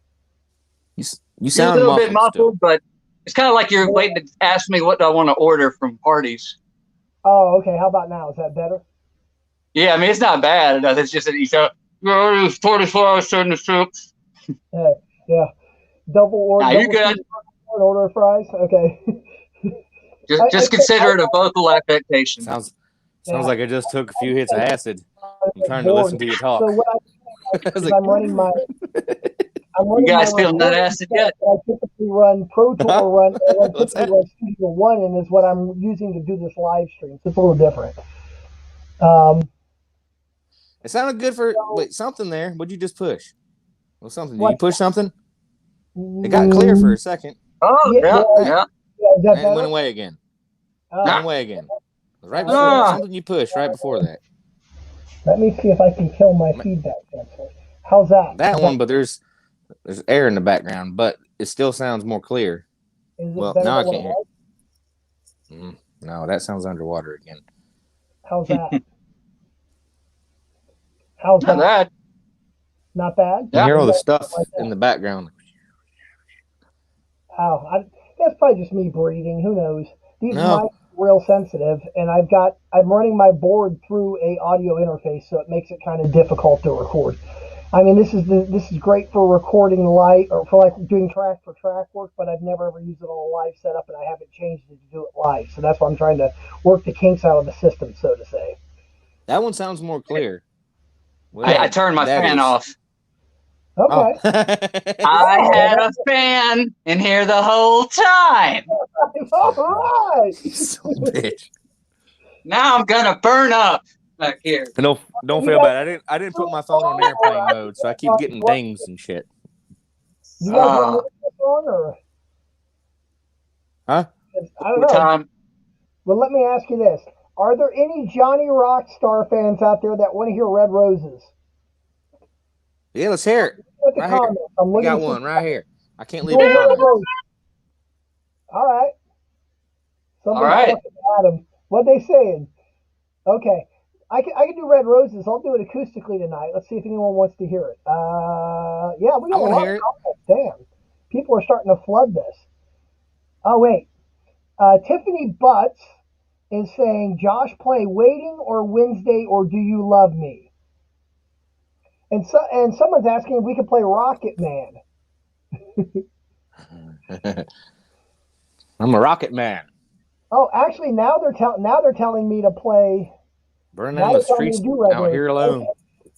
You sound a little bit muffled, but it's kind of like you're waiting to ask me what do I want to order from parties. Oh, okay. How about now? Is that better? Yeah, I mean, it's not bad. It's just that you go, 45, 76. Yeah. Double order. Nah, you're good. Order of fries. Okay. Just consider it a vocal affectation. Sounds like I just took a few hits of acid. I'm trying to listen to you talk. So I'm running my. You guys feeling that acid yet? I typically run Pro Tool or run Studio One, and is what I'm using to do this live stream. So it's a little different. It sounded good for something there. What'd you just push? Well, something. Did you push something? It got clear for a second. Oh, yeah. And it went away again. Right before something you pushed right before that. Let me see if I can kill my feedback sensor. How's that? But there's air in the background, but it still sounds more clear. Well, now I can't hear. No, that sounds underwater again. How's that? Not bad. Not bad? You hear all the stuff in the background. That's probably just me breathing. Who knows? These mics are real sensitive, and I'm running my board through a audio interface, so it makes it kind of difficult to record. I mean, this is great for recording live or for like doing track for track work, but I've never ever used it on a live setup, and I haven't changed it to do it live. So that's why I'm trying to work the kinks out of the system, so to say. That one sounds more clear. I turned my fan off. Okay. I had a fan in here the whole time. All right. Son of a bitch. Now I'm gonna burn up back here. Don't feel bad. I didn't put my phone on airplane mode, so I keep getting dings and shit. You guys want to this song or? Huh? I don't know. Well, let me ask you this: are there any Johnny Rockstar fans out there that want to hear Red Roses? Yeah, let's hear it. Right here. We got one right here. I can't leave a comment. All right. All right. Adam, what they saying? Okay. I can do Red Roses. I'll do it acoustically tonight. Let's see if anyone wants to hear it. Yeah, we got a lot of comments. Damn. People are starting to flood this. Oh, wait. Tiffany Butts is saying, Josh, play Waiting or Wednesday or Do You Love Me? And someone's asking if we can play Rocket Man. I'm a Rocket Man. Oh, actually, now they're telling me to play. Burn down the streets out here alone. Okay.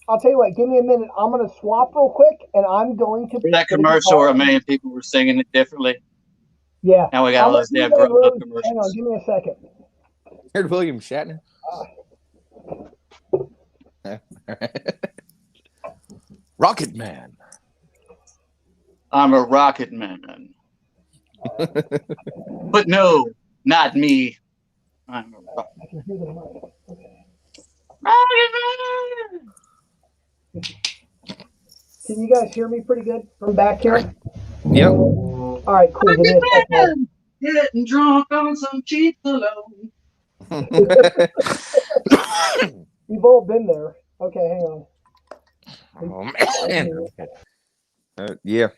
I'll tell you what. Give me a minute. I'm going to swap real quick, and I'm going to. For that commercial, a million people were singing it differently. Yeah. Now we got all those damn grown-up commercials. Hang on. Give me a second. Heard William Shatner. Rocket Man. I'm a Rocket Man. But no, not me. I'm a Rocket Man. I can hear the mic. Okay. Rocket Man! Can you guys hear me pretty good from back here? Yep. All right, cool. Getting drunk on some cheap cologne. We've all been there. Okay, hang on. Oh, man. Yeah.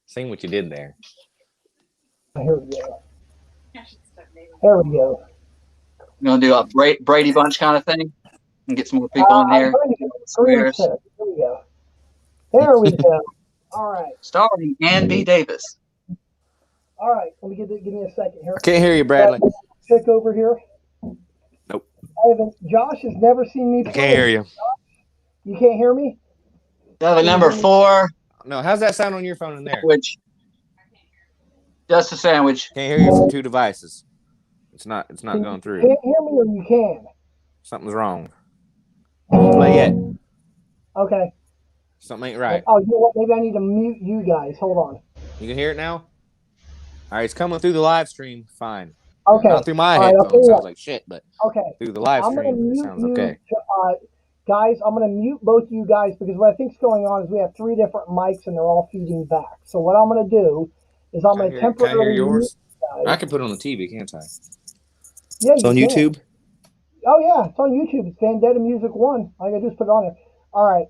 Sing what you did there. Here we go. There we go. You gonna do a Brady Bunch kind of thing and get some more people in here? Here we go. There we go. All right. Starring Ann B. Davis. All right. Let me give me a second here. I can't hear you, Bradley. Check over here. Nope. Josh has never seen me play. I can't hear you. You can't hear me? Number 4. No, how's that sound on your phone in there? Which? Just a sandwich. Can't hear you from 2 devices. It's not going through. You can't hear me or you can? Something's wrong. Play yet. Okay. Something ain't right. Oh, you know what? Maybe I need to mute you guys. Hold on. You can hear it now? All right, it's coming through the live stream. Fine. Okay. Not through my headphones. Sounds like shit, but through the live stream, it sounds okay. Guys, I'm going to mute both of you guys because what I think is going on is we have 3 different mics and they're all feeding back. So what I'm going to do is I'm going to temporarily hear yours? Mute I can put it on the TV, can't I? Yeah, it's on YouTube? Oh, yeah, it's on YouTube. It's Vandetta Music 1. All I got to do is put it on there. All right.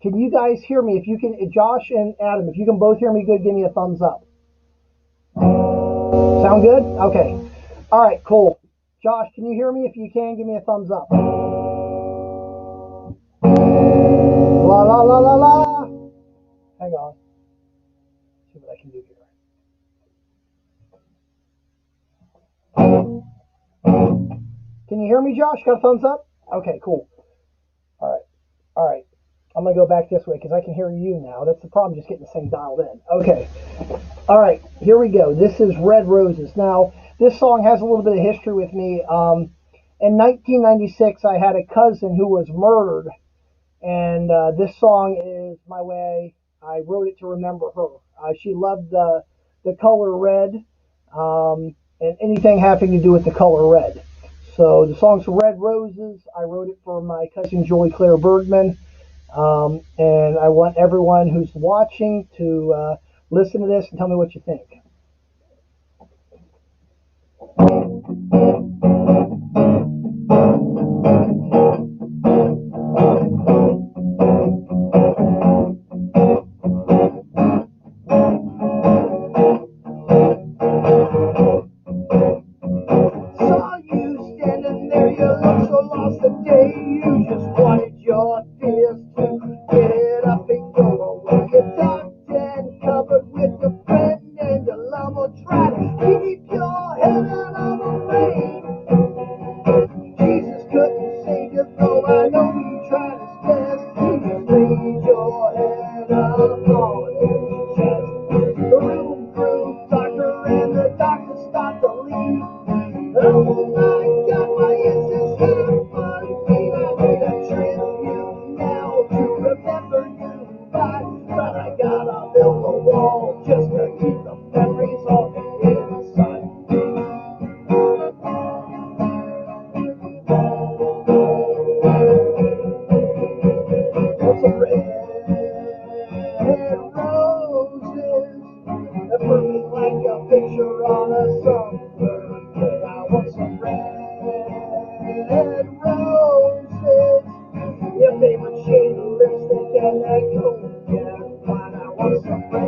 Can you guys hear me? If you can, Josh and Adam, if you can both hear me good, give me a thumbs up. Sound good? Okay. All right, cool. Josh, can you hear me? If you can, give me a thumbs up. La, la, la, la, la. Hang on. See what I can do here. Can you hear me, Josh? Got a thumbs up? Okay, cool. All right. I'm going to go back this way because I can hear you now. That's the problem, just getting this thing dialed in. Okay. All right, here we go. This is Red Roses. Now, this song has a little bit of history with me. In 1996, I had a cousin who was murdered, and this song is my way. I wrote it to remember her. She loved the color red and anything having to do with the color red. So the song's Red Roses. I wrote it for my cousin Joy Claire Bergman. And I want everyone who's watching to listen to this and tell me what you think. Saw you standing there, you look so lost today. You just wanted your fears to get up and go away. You tucked and covered with your friend, and your love will try to red roses. Your favorite shade of lipstick and that coat. Yeah, fine, I want some red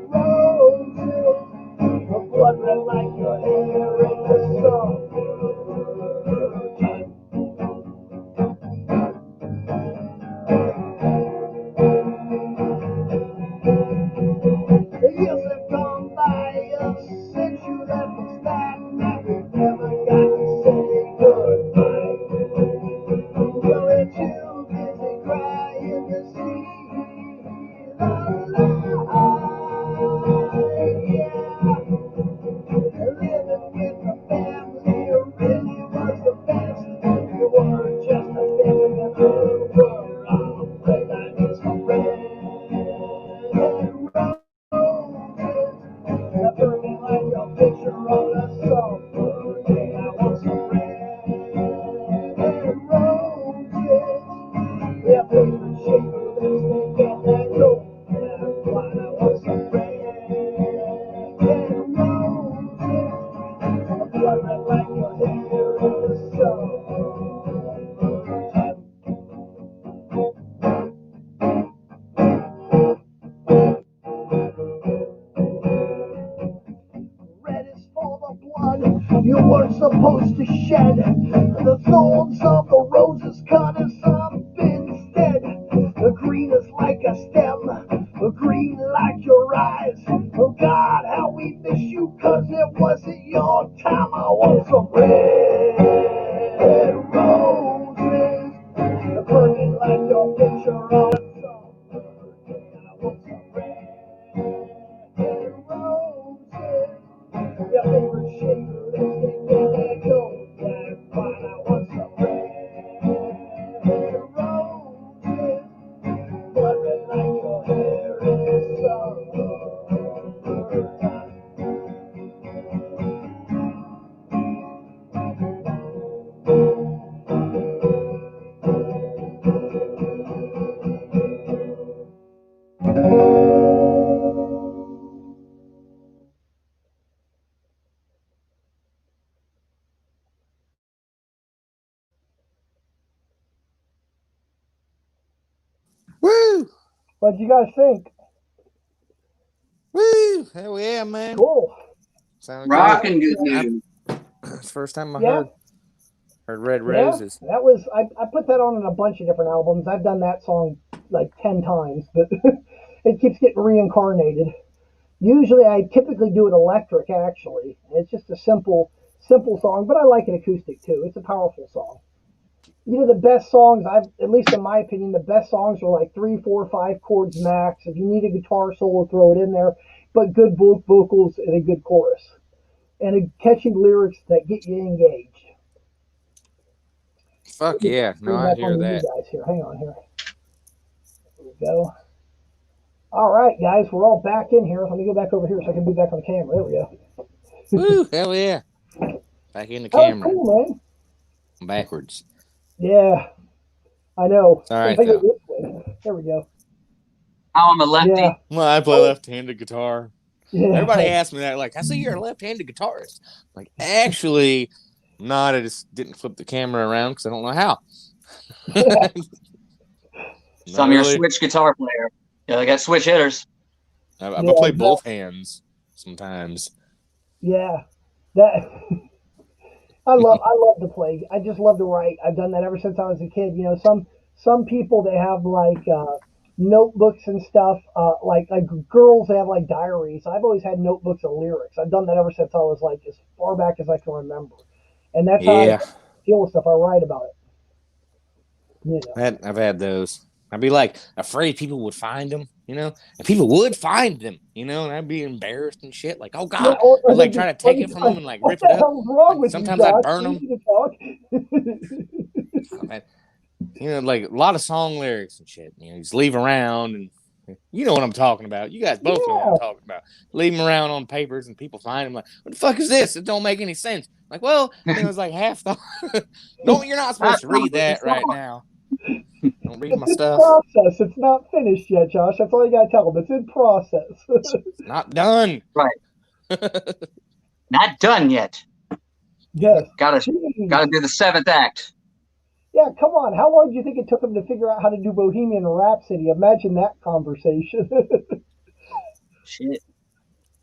roses. The blood red like your hair in the sun. The years have gone by since you left us that night. We never got to say goodbye. You're too busy crying to see the light. Yeah, living with the family really was the best. You weren't just a family member. I'm afraid I need some red roses. That burning like a picture on a songbird. Yeah, I want some red roses. Yeah, favorite shade of lipstick and that gold. Yeah, fine, I want some red roses. Blood red like your hair in the sun. Red is for the blood you weren't supposed to shed. The thorns of the roses cut us up instead. The green is like a stem, the green like your eyes. Oh God, how we miss you, cause it wasn't your time. I want some red roses, burning like your picture on a songbird. I want some red roses. Your favorite shade of lipstick and that gold. Yeah, fine, I want some red roses. Blood red like your hair in the summertime. Woo! What'd you guys think? Woo! Hell yeah, man. Cool. Sound Rocking good news. It's the first time I Yeah. heard Red Yeah, Roses. that was I put that on in a bunch of different albums. I've done that song like 10 times, but it keeps getting reincarnated. Usually I typically do it electric actually. It's just a simple song, but I like it acoustic too. It's a powerful song. You know, the best songs at least in my opinion, the best songs are like 3, 4, 5 chords max. If you need a guitar solo, throw it in there, but good vocals and a good chorus. And a catchy lyrics that get you engaged. Fuck yeah. No, I hear that. You guys here. Hang on here. There we go. All right, guys, we're all back in here. Let me go back over here so I can be back on the camera. There we go. Woo, hell yeah. Back in the That was camera. cool, man. Backwards. Yeah, I know. All right, If I go this way. There we go. How I'm a lefty. Yeah. Well, I play left-handed guitar. Yeah. Everybody asks me that, like, I see you're a left-handed guitarist. Like, actually, not. I just didn't flip the camera around because I don't know how. So I'm your switch guitar player. Yeah, I got switch hitters. I play both hands sometimes. Yeah, that I love to play. I just love to write. I've done that ever since I was a kid. You know, some people they have like notebooks and stuff. Like girls, they have like diaries. I've always had notebooks of lyrics. I've done that ever since I was like as far back as I can remember, and that's how I deal with stuff. I write about it. You know. I've had those. I'd be like afraid people would find them, you know, and people would find them, you know, and I'd be embarrassed and shit. Like, oh God, I'd like try to take it from them and like rip it up. Wrong with sometimes you, I'd burn them. You know, like a lot of song lyrics and shit. You know, you just leave around, and you know what I'm talking about. You guys both know what I'm talking about. Leave them around on papers, and people find them like, what the fuck is this? It don't make any sense. Like, well, it was like half the. No, you're not supposed to read that right now. Don't read my stuff. Process. It's not finished yet, Josh. That's all you gotta tell them. It's in process. It's not done. Right. Not done yet. Yes. Gotta do the seventh act. Yeah, come on. How long do you think it took him to figure out how to do Bohemian Rhapsody? Imagine that conversation. Shit.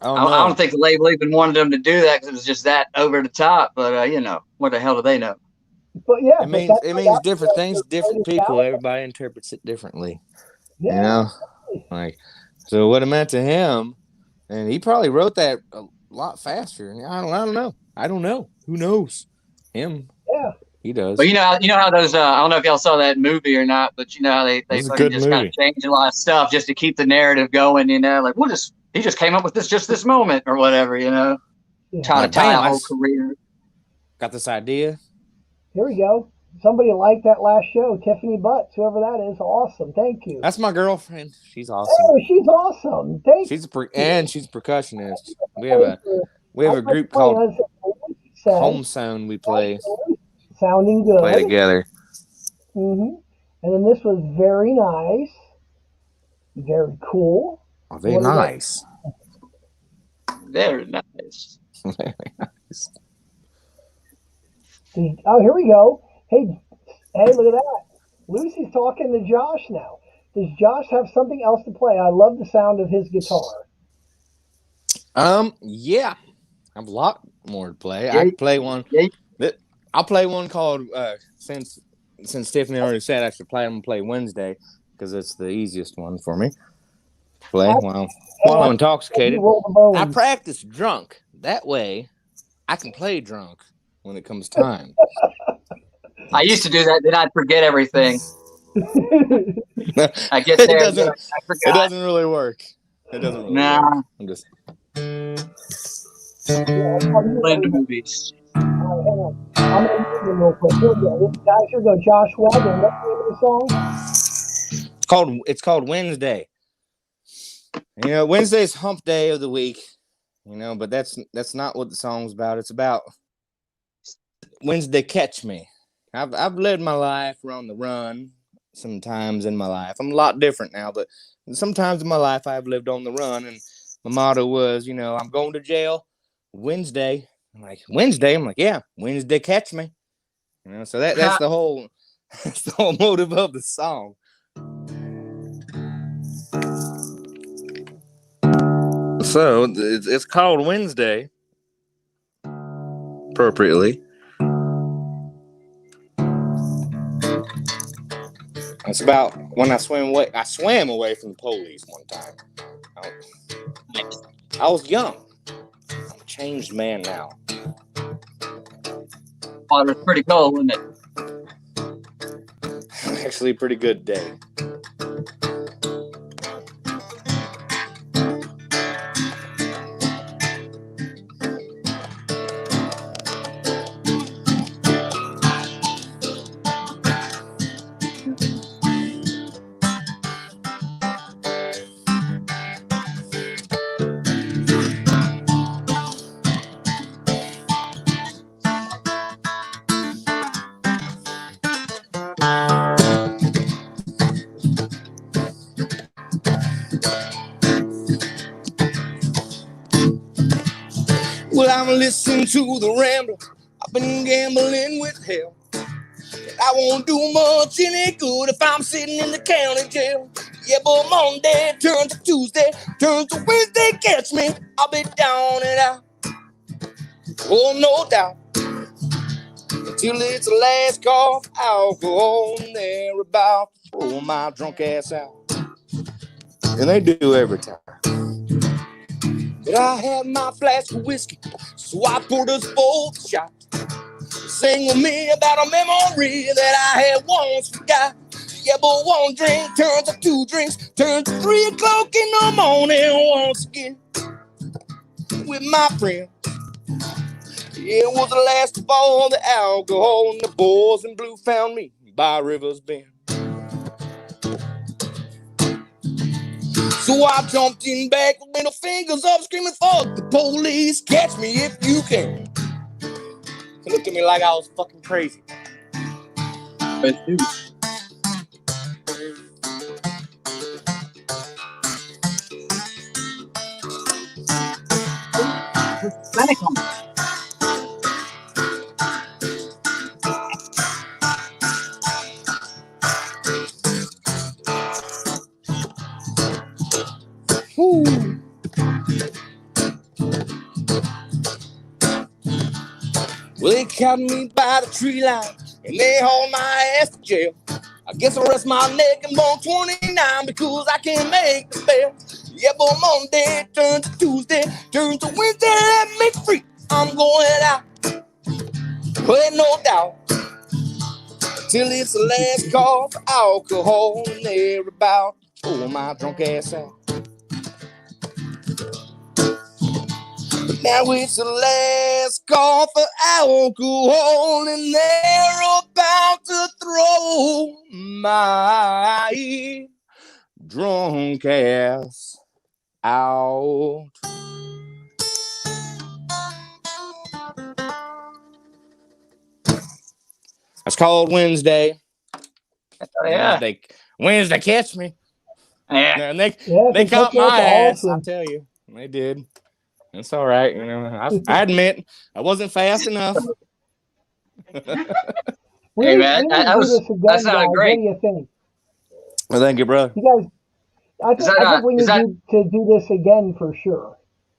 Oh, I don't think the label even wanted them to do that because it was just that over the top. But what the hell do they know? But yeah, it means different things, different people. Everybody interprets it differently. Yeah. You know, like so what it meant to him, and he probably wrote that a lot faster. I don't know. Who knows? Him. Yeah. He does. But you know how those I don't know if y'all saw that movie or not, but you know how they fucking just kind of change a lot of stuff just to keep the narrative going, like he just came up with this moment or whatever, Yeah. Trying to tie a whole career. Got this idea. Here we go. Somebody liked that last show, Tiffany Butts, whoever that is. Awesome. Thank you. That's my girlfriend. She's awesome. Oh, she's awesome. Thank you. She's a percussionist. We have a group called Home Sound we play. Sounding good. Play together. Mm-hmm. And then this was very nice. Very cool. Oh, very nice. Very nice. Very nice. Oh, here we go. Hey, look at that. Lucy's talking to Josh now. Does Josh have something else to play? I love the sound of his guitar. Yeah. I have a lot more to play. Yeah. I can play one. Yeah. I'll play one called since Tiffany already said I should play. I'm gonna play Wednesday because it's the easiest one for me to play while I'm intoxicated. I practice drunk. That way, I can play drunk when it comes time. I used to do that, then I'd forget everything. I get there, I forgot. It doesn't really work. It doesn't really work. I'm just playing the movies. I'm going to move real quick. Here we go. Guys, here we go. Josh Weldon. What's the name of the song? It's called Wednesday. Wednesday's hump day of the week. But that's not what the song's about. It's about Wednesday catch me. I've led my life on the run sometimes in my life. I'm a lot different now, but sometimes in my life I've lived on the run, and my motto was, I'm going to jail Wednesday. I'm like, Wednesday? I'm like, yeah, Wednesday catch me. So that's the whole motive of the song. So it's called Wednesday, appropriately. It's about when I swam away. I swam away from the police one time. I was young. I'm a changed man now. Water's pretty cold, isn't it? Actually, a pretty good day. Well, I'm listening to the Rambler. I've been gambling with hell. I won't do much any good if I'm sitting in the county jail. Yeah, but Monday turns to Tuesday, turns to Wednesday, catch me. I'll be down and out. Oh, no doubt. Until it's the last call for alcohol and they're about to throw my drunk ass out. And they do every time. But I had my flask of whiskey, so I poured us both a shot. Sing with me about a memory that I had once forgot. Yeah, but one drink turns to two drinks, turns to 3 o'clock in the morning once again. With my friend. Yeah, it was the last of all the alcohol, and the boys in blue found me by River's Bend. So I jumped in back with middle fingers up, screaming, fuck the police, catch me if you can. They looked at me like I was fucking crazy. caught me by the tree line, and they hauled my ass to jail. I guess I'll rest my neck and born 29 because I can't make the spell. Yeah, but Monday turns to Tuesday, turns to Wednesday, let me free. I'm going out, but no doubt, till it's the last call for alcohol, and they're about to pull my drunk ass out. But now it's the last call for alcohol, and they're about to throw my drunk ass out. It's called Wednesday. Yeah. Wednesday catch me. Yeah. And they caught my ass. I tell you, they did. It's all right. You know, I admit I wasn't fast enough. Hey man, that sounded great. What do you think? Well, thank you, bro. You guys, I think we need to do this again for sure.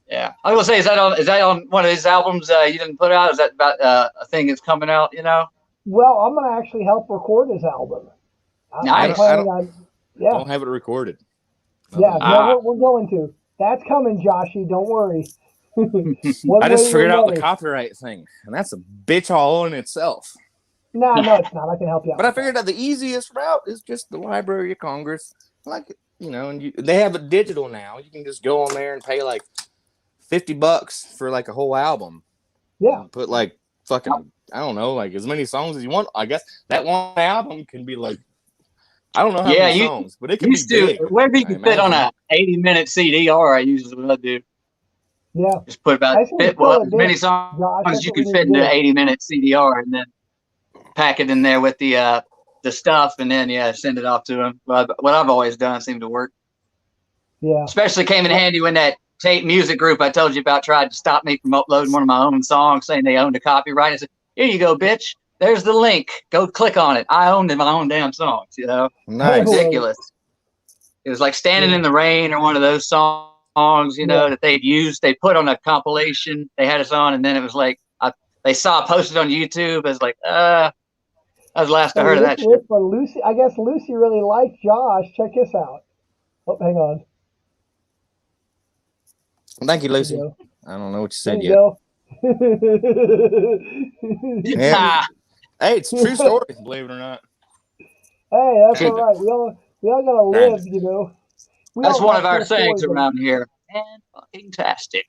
Yeah, I was gonna say, is that on one of these albums you didn't put out? Is that about a thing that's coming out? You know. Well, I'm gonna actually help record his album. Nice. Don't have it recorded. Yeah, no, we're going to. That's coming, Joshy. Don't worry. I just figured out the copyright thing, and that's a bitch all in itself. No, it's not. I can help you out. But I figured out the easiest route is just the Library of Congress. Like, you know, and they have it digital now. You can just go on there and pay like $50 for like a whole album. Yeah. And put like fucking, I don't know, like as many songs as you want. I guess that one album can be like, I don't know how many songs, but it can be big. Wherever you can fit on a 80-minute CD, all right, usually what I do. Yeah. Just put about as many songs as you can fit into an 80-minute CDR, and then pack it in there with the stuff, and then send it off to them. What I've always done seemed to work. Yeah. Especially came in handy when that tape music group I told you about tried to stop me from uploading one of my own songs, saying they owned a copyright. I said, "Here you go, bitch. There's the link. Go click on it. I owned my own damn songs." You know, nice. Ridiculous. It was like "Standing in the Rain" or one of those songs, you know, that they'd used. They put on a compilation. They had us on, and then it was like they saw it posted on YouTube. I was like, that was the last I heard of that shit. But Lucy, I guess Lucy really liked Josh. Check this out. Oh, hang on. Thank you, Lucy. I don't know what you said yet. Yeah. Hey, it's a true story, believe it or not. Hey, that's all right. We all gotta live, you know. That's one of our sayings around here. Fan-fucking-tastic.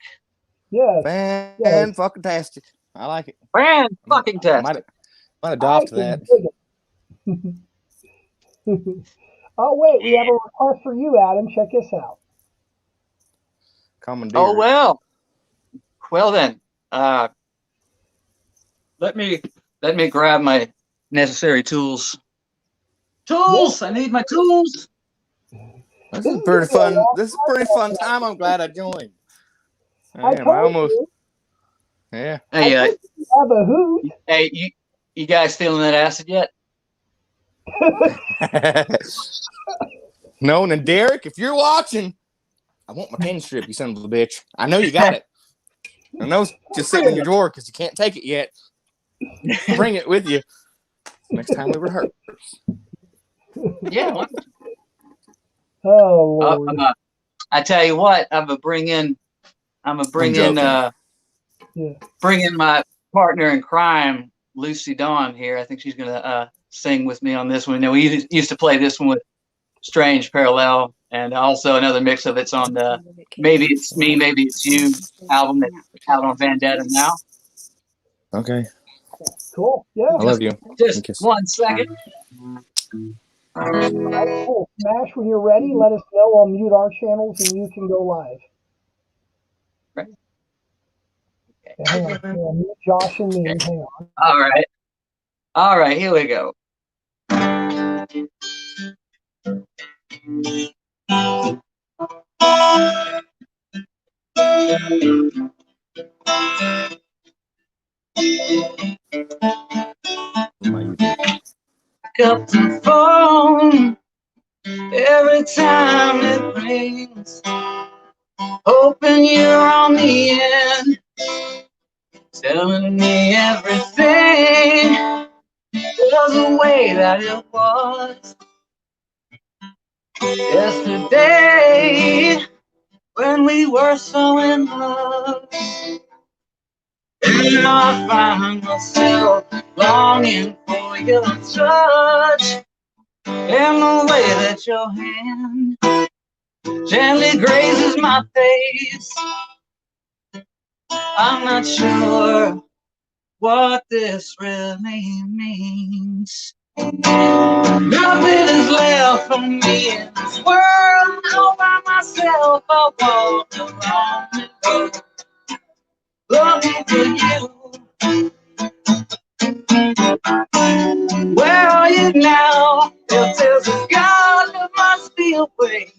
Yes. Fan-fucking-tastic. I like it. Fan-fucking-tastic. Might adopt that. Oh wait, we have a request for you, Adam. Check this out. Commandeer. Oh well. Well then, let me grab my necessary tools. Tools! I need my tools. This is pretty fun. This is a pretty fun time. I'm glad I joined. I almost. Yeah. Hey, have a hoot. Hey, you guys feeling that acid yet? No, and Derek, if you're watching, I want my pin strip, you son of a bitch. I know you got it. I know it's just sitting in your drawer because you can't take it yet. Bring it with you next time we rehearse. Yeah. Oh. I tell you what, I'm gonna bring in my partner in crime, Lucy Dawn here. I think she's gonna sing with me on this one. You know, we used to play this one with Strange Parallel, and also another mix of it's on the Maybe It's Me, Maybe It's You album that's out on Vandetta now. Okay. Cool. Yeah. I love you. Just 1 second. Cool. Smash, when you're ready, let us know. I'll mute our channels and you can go live. Right. Okay, hang on. Mute Josh and me. Hang on. All right. Here we go. Pick up the phone every time it rings, hoping you're on the end. telling me everything was the way that it was yesterday when we were so in love. And I find myself longing for your touch and the way that your hand gently grazes my face. I'm not sure what this really means. Nothing is left for me in this world. All by myself, I walk along the road, looking for you. Where are you now? If there's a God, there must be a way.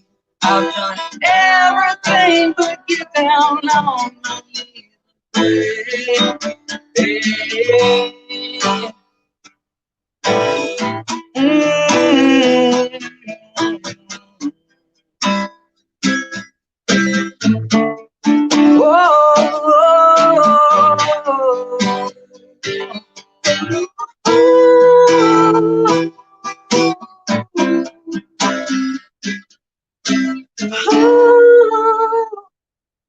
I've done everything but get down on my knees.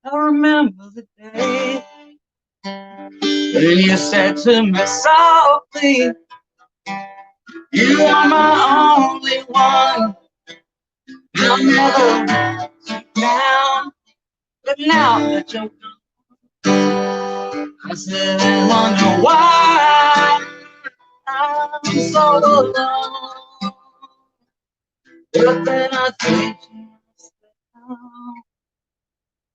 I remember the day when you said to me softly, you are my only one. I'll never let you down. But now that you're gone, I said I wonder why I'm so alone. But then I think to myself,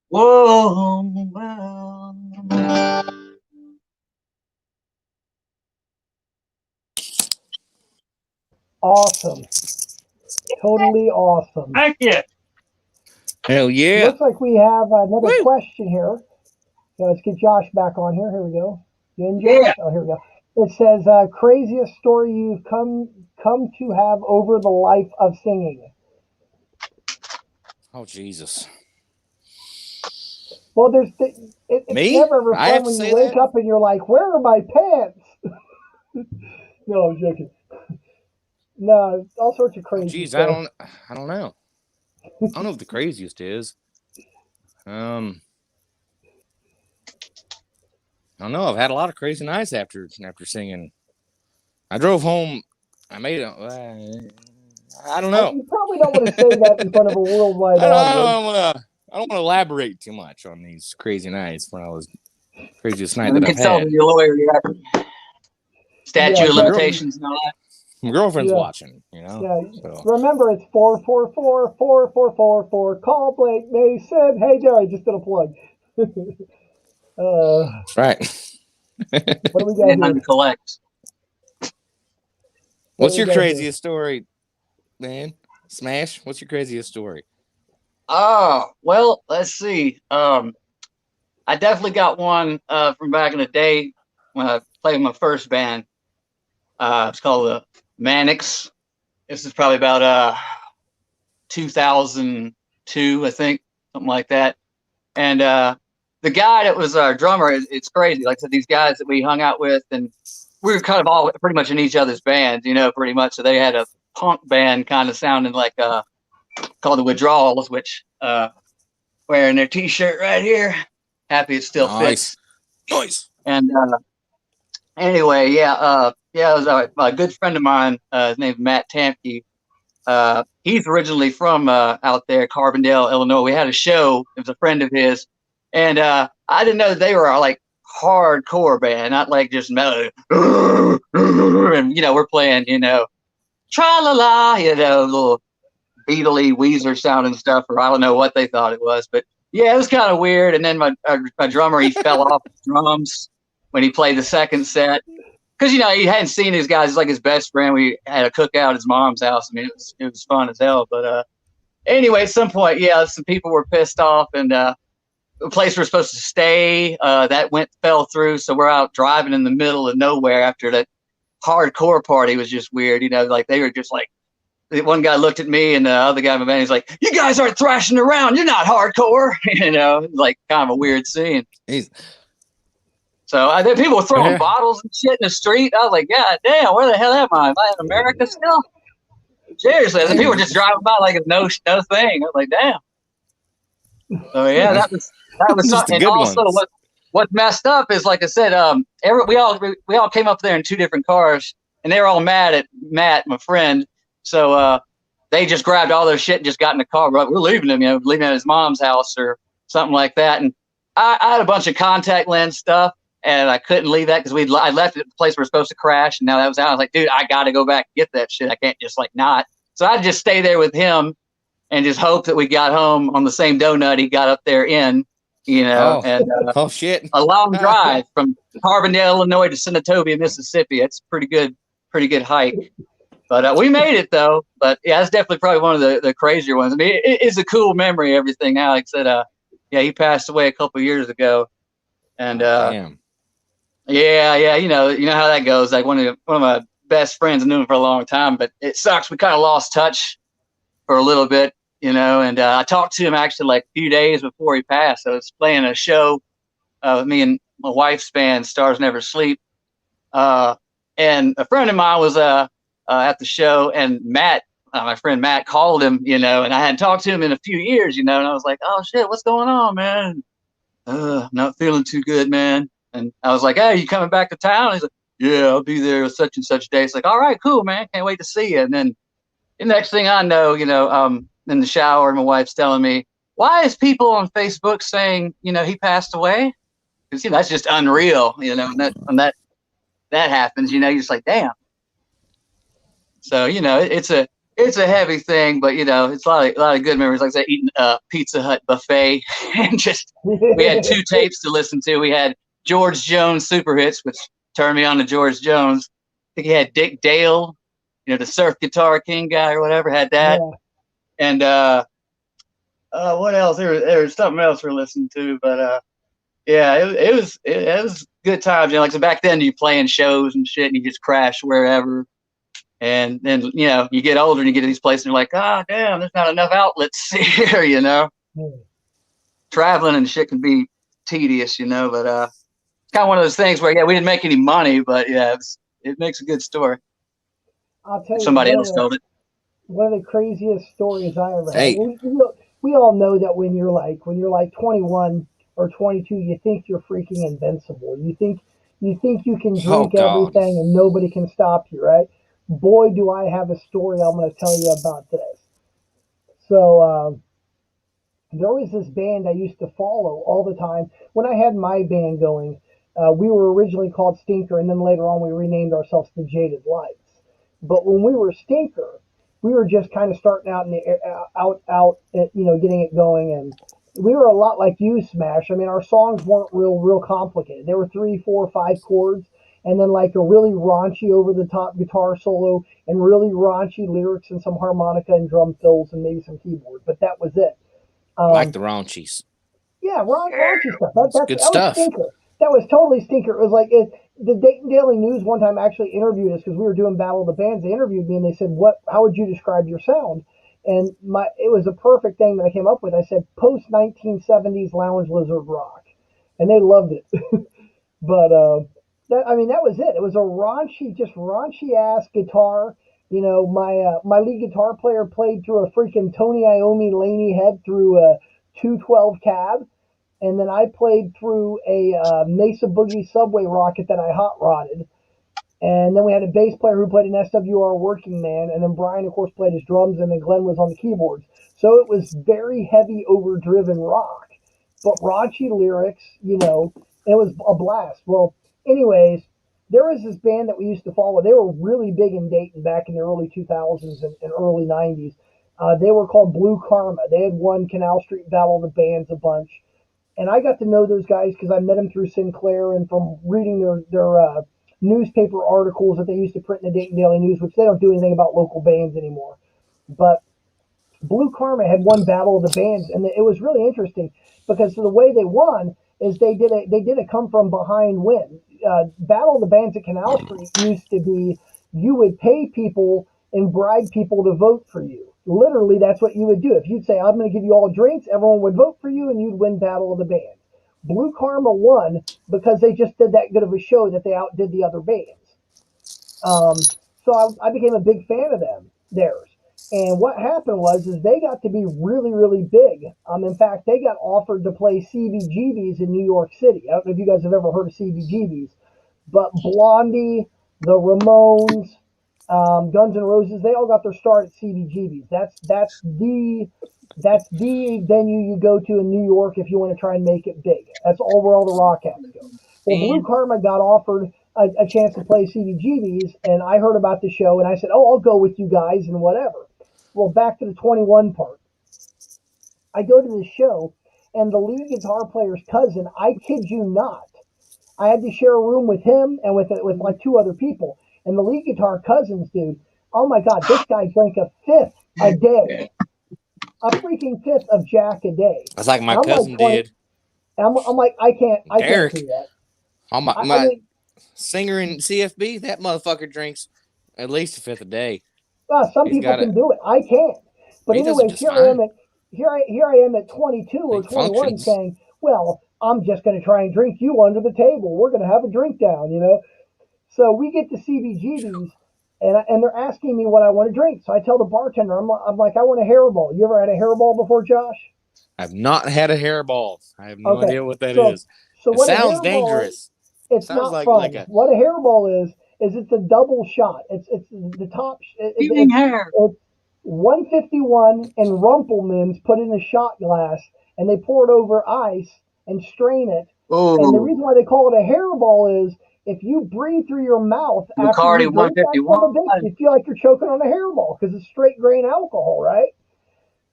whoa, well. Awesome. Totally awesome. Thank you. Hell yeah. Looks like we have another question here. So let's get Josh back on here. Here we go. Yeah. Oh, here we go. It says, craziest story you've come to have over the life of singing. Oh, Jesus. Well, it's Me? never ever I have fun to when say you wake that? up and you're like, where are my pants? No, I'm joking. No, all sorts of crazy Geez, stuff. I don't know. I don't know what the craziest is. I don't know. I've had a lot of crazy nights after singing. I drove home. I made it. I don't know. You probably don't want to say that in front of a worldwide audience. I don't want to elaborate too much on these crazy nights when I was craziest night You that can I've tell had. your lawyer, yeah. Statute of limitations and all that. My girlfriend's Yeah. watching, you know. Yeah. So. Remember, it's 444-4444. Call Blake Mason. Hey, Jerry, just did a plug. That's right. What do we got here? To collect. What's your craziest story, man? Smash, what's your craziest story? Oh, well, let's see. I definitely got one from back in the day when I played my first band. It's called the Mannix. This is probably about 2002, I think, something like that. And the guy that was our drummer, it's crazy. Like I said, these guys that we hung out with, and we were kind of all pretty much in each other's bands, you know, pretty much. So they had a punk band kind of sounding like called the Withdrawals, which wearing their T-shirt right here. Happy it still fits. Nice. And anyway, it was a good friend of mine. His name's Matt Tamke. He's originally from out there, Carbondale, Illinois. We had a show. It was a friend of his, and I didn't know they were like hardcore band, not like just mellow. And you know, we're playing, you know, tra la la, you know, little Beatley, Weezer sounding stuff, or I don't know what they thought it was, but yeah, it was kind of weird. And then my drummer, he fell off the drums when he played the second set. Because, you know, he hadn't seen these guys. It's like his best friend. We had a cookout at his mom's house. I mean, it was fun as hell. But anyway, at some point, yeah, some people were pissed off. And the place we're supposed to stay, that fell through. So we're out driving in the middle of nowhere after that hardcore party. Was just weird. You know, like they were just like, one guy looked at me and the other guy in my band, he's like, you guys aren't thrashing around. You're not hardcore. You know, like kind of a weird scene. So then people were throwing bottles and shit in the street. I was like, God damn, where the hell am I? Am I in America still? Seriously, and people were just driving by like it's no thing. I was like, damn. So yeah, that was something. And also, what messed up is, like I said, we all came up there in 2 different cars, and they were all mad at Matt, my friend. So they just grabbed all their shit and just got in the car. We're leaving him, leaving at his mom's house or something like that. And I had a bunch of contact lens stuff, and I couldn't leave that because I left it at the place we were supposed to crash, and now that was out. I was like, dude, I got to go back and get that shit. I can't just not. So I'd just stay there with him and just hope that we got home on the same donut he got up there in, and shit. A long drive from Carbondale, Illinois to Senatobia, Mississippi. It's pretty good hike. But we made it though. But yeah, it's definitely probably one of the crazier ones. I mean, it's a cool memory, everything. Now, like I said, he passed away a couple of years ago. And damn. Yeah, you know how that goes. Like one of my best friends, I knew him for a long time, but it sucks. We kind of lost touch for a little bit, and I talked to him actually like a few days before he passed. I was playing a show with me and my wife's band, Stars Never Sleep. And a friend of mine was at the show, and Matt, my friend Matt, called him, and I hadn't talked to him in a few years, and I was like, oh shit, what's going on, man? Not feeling too good, man. And I was like, hey, you coming back to town? He's like, yeah, I'll be there such and such day. It's like, all right, cool, man. Can't wait to see you. And then the next thing I know, in the shower, my wife's telling me, why is people on Facebook saying, he passed away? Because, that's just unreal, when that happens, you're just like, damn. So, it's a heavy thing, but, it's a lot of good memories. Like I said, eating a Pizza Hut buffet and we had 2 tapes to listen to. We had George Jones Super Hits, which turned me on to George Jones. I think he had Dick Dale, the surf guitar king guy or whatever, had that. Yeah. And what else? There was something else we're listening to, but it was good times. Like so back then, you playing shows and shit, and you just crash wherever. And then you get older and you get to these places, and you're like, oh damn, there's not enough outlets here. Traveling and shit can be tedious, but it's kind of one of those things where we didn't make any money, but it makes a good story. I'll tell you, somebody else told it. One of the craziest stories I ever had. We all know that when you're like 21 or 22, you think you're freaking invincible. You think you can drink everything and nobody can stop you, right? Boy, do I have a story I'm going to tell you about this. So there was this band I used to follow all the time. When I had my band going, we were originally called Stinker, and then later on we renamed ourselves the Jaded Lights. But when we were Stinker, we were just kind of starting out in the getting it going, and we were a lot like you, Smash. I mean, our songs weren't real complicated. They were 3, 4, 5 chords, and then like a really raunchy over-the-top guitar solo, and really raunchy lyrics and some harmonica and drum fills and maybe some keyboard. But that was it. Like the raunchies. Yeah, raunchy stuff. That's good stuff. Was Stinker. That was totally Stinker. It was like the Dayton Daily News one time actually interviewed us because we were doing Battle of the Bands. They interviewed me and they said, how would you describe your sound? And it was a perfect thing that I came up with. I said, post-1970s lounge lizard rock. And they loved it. But, that was it. It was a raunchy-ass guitar. My lead guitar player played through a freaking Tony Iommi Laney head through a 212 cab. And then I played through a Mesa Boogie Subway rocket that I hot rodded. And then we had a bass player who played an SWR Working Man. And then Brian, of course, played his drums. And then Glenn was on the keyboards. So it was very heavy, overdriven rock. But raunchy lyrics, and it was a blast. Well, anyways, there was this band that we used to follow. They were really big in Dayton back in the early 2000s and early 90s. They were called Blue Karma. They had won Canal Street Battle of the Bands a bunch. And I got to know those guys because I met them through Sinclair and from reading their newspaper articles that they used to print in the Dayton Daily News, which they don't do anything about local bands anymore. But Blue Karma had won Battle of the Bands, and it was really interesting because the way they won is they did a come from behind win. Battle of the Bands at Canal Street used to be you would pay people and bribe people to vote for you. Literally, that's what you would do. If you'd say, I'm going to give you all drinks, everyone would vote for you, and you'd win Battle of the Bands. Blue Karma won because they just did that good of a show that they outdid the other bands. So I became a big fan of theirs. And what happened was they got to be really, really big. In fact, they got offered to play CBGBs in New York City. I don't know if you guys have ever heard of CBGBs, but Blondie, the Ramones, Guns N' Roses, they all got their start at CBGBs. That's the venue you go to in New York if you want to try and make it big. That's all where all the rock acts go. Well, Blue Karma got offered a chance to play CBGBs, and I heard about the show, and I said, I'll go with you guys and whatever. Well, back to the 21 part. I go to the show, and the lead guitar player's cousin, I kid you not, I had to share a room with him and with like 2 other people. And the lead guitar cousins, dude, oh my God, this guy drank a 5th a day. A freaking 5th of Jack a day. That's like my cousin did. I'm like, I can't do that. My singer in CFB, that motherfucker drinks at least a 5th a day. Well, some people can do it. I can't. But anyway, here I am at 22 or 21 saying, well, I'm just going to try and drink you under the table. We're going to have a drink down, you know. So we get to CBGB's, and they're asking me what I want to drink. So I tell the bartender, I'm like, I want a hairball. You ever had a hairball before, Josh? I've not had a hairball. I have no idea what that is. So it sounds dangerous. It's not fun. What a hairball is it's a double shot. It's the top. Eating hair. It's 151 and Rumpelmans put in a shot glass, and they pour it over ice and strain it. Oh. And the reason why they call it a hairball is if you breathe through your mouth after you drink that, you feel like you're choking on a hairball because it's straight grain alcohol, right?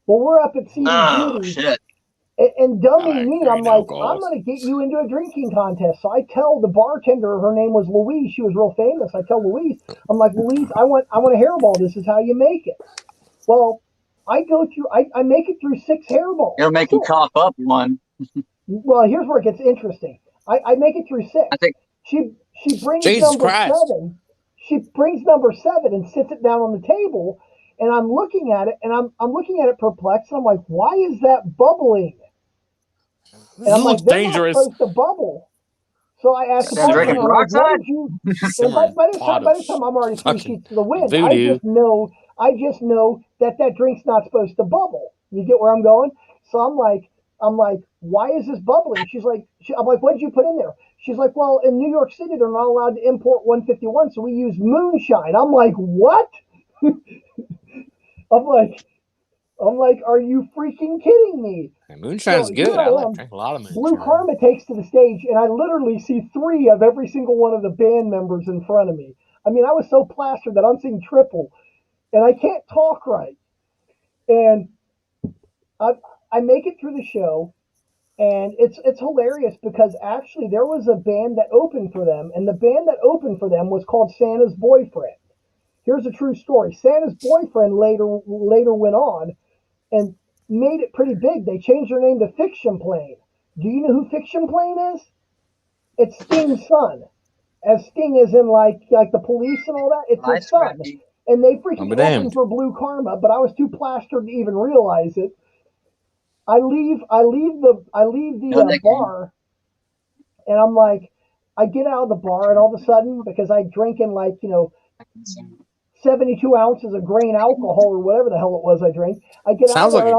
Well, we're up at CBGB's. Oh, shit. And dummy me, I'm like, I'm going to get you into a drinking contest. So I tell the bartender, her name was Louise. She was real famous. I tell Louise, I'm like, Louise, I want a hairball. This is how you make it. Well, I make it through 6 hairballs. It'll make you cough up one. Well, here's where it gets interesting. I make it through 6. I think she brings number 7. She brings number 7 and sits it down on the table. And I'm looking at it, and I'm looking at it perplexed. And I'm like, why is that bubbling? And I'm like, they're not supposed to bubble. So I asked the bartender, what did you? And by this time, I'm already 3 sheets to the wind. I just know that drink's not supposed to bubble. You get where I'm going? So I'm like, why is this bubbling? I'm like, what did you put in there? She's like, well, in New York City, they're not allowed to import 151, so we use moonshine. I'm like, what? I'm like, are you freaking kidding me? And moonshine's good. I drink a lot of moonshine. Blue Karma takes to the stage, and I literally see 3 of every single one of the band members in front of me. I mean, I was so plastered that I'm seeing triple, and I can't talk right. And I make it through the show, and it's hilarious because actually there was a band that opened for them, and the band that opened for them was called Santa's Boyfriend. Here's a true story. Santa's Boyfriend later went on and made it pretty big. They changed their name to Fiction Plane. Do you know who Fiction Plane is? It's Sting's son. As Sting is in like the Police and all that, it's his son. And they freaking opened for Blue Karma, but I was too plastered to even realize it. I leave the bar, and I'm like, I get out of the bar, and all of a sudden, because I drink in 72 ounces of grain alcohol or whatever the hell it was I drank. I get out there, and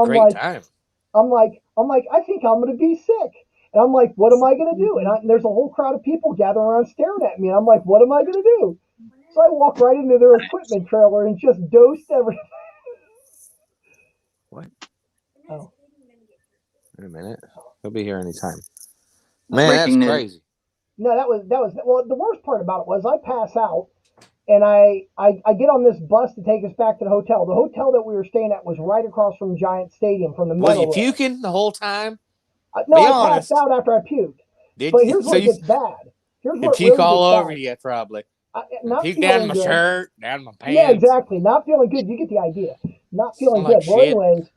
I'm like, I'm like, I think I'm going to be sick. And I'm like, what am I going to do? And there's a whole crowd of people gathering around staring at me. And I'm like, what am I going to do? So I walk right into their equipment trailer and just dosed everything. What? Oh. Wait a minute. He'll be here anytime. Man, that's crazy. No, that was well, the worst part about it was I pass out. And I get on this bus to take us back to the hotel. The hotel that we were staying at was right across from Giant Stadium from the middle. Was you puking the whole time? No, I passed out after I puked. But here's where it gets bad. Here's where it puke all over you, probably. Puke down my shirt, down my pants. Yeah, exactly. Not feeling good. You get the idea. Not feeling good. Well, anyways,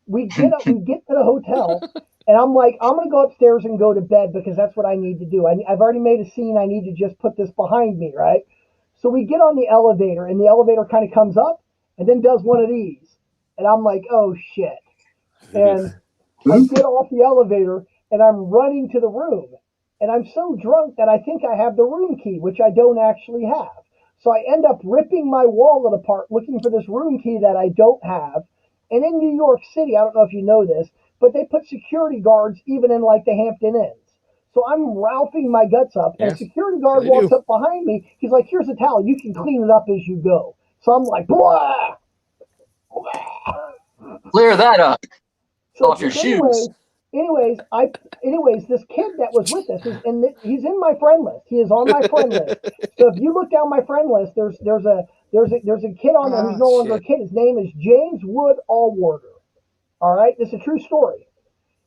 we get to the hotel, and I'm like, I'm going to go upstairs and go to bed because that's what I need to do. I've already made a scene. I need to just put this behind me, right? So we get on the elevator, and the elevator kind of comes up and then does one of these. And I'm like, oh, shit. And I get off the elevator, and I'm running to the room. And I'm so drunk that I think I have the room key, which I don't actually have. So I end up ripping my wallet apart looking for this room key that I don't have. And in New York City, I don't know if you know this, but they put security guards even in like the Hampton Inns. So I'm ralphing my guts up, and a security guard walks up behind me. He's like, here's a towel. You can clean it up as you go. So I'm like, blah! Clear that up off your shoes. Anyways, this kid that was with us he's in my friend list. He is on my friend list. So if you look down my friend list, there's a kid on there who's no longer a kid. His name is James Wood Allwarder. All right, this is a true story.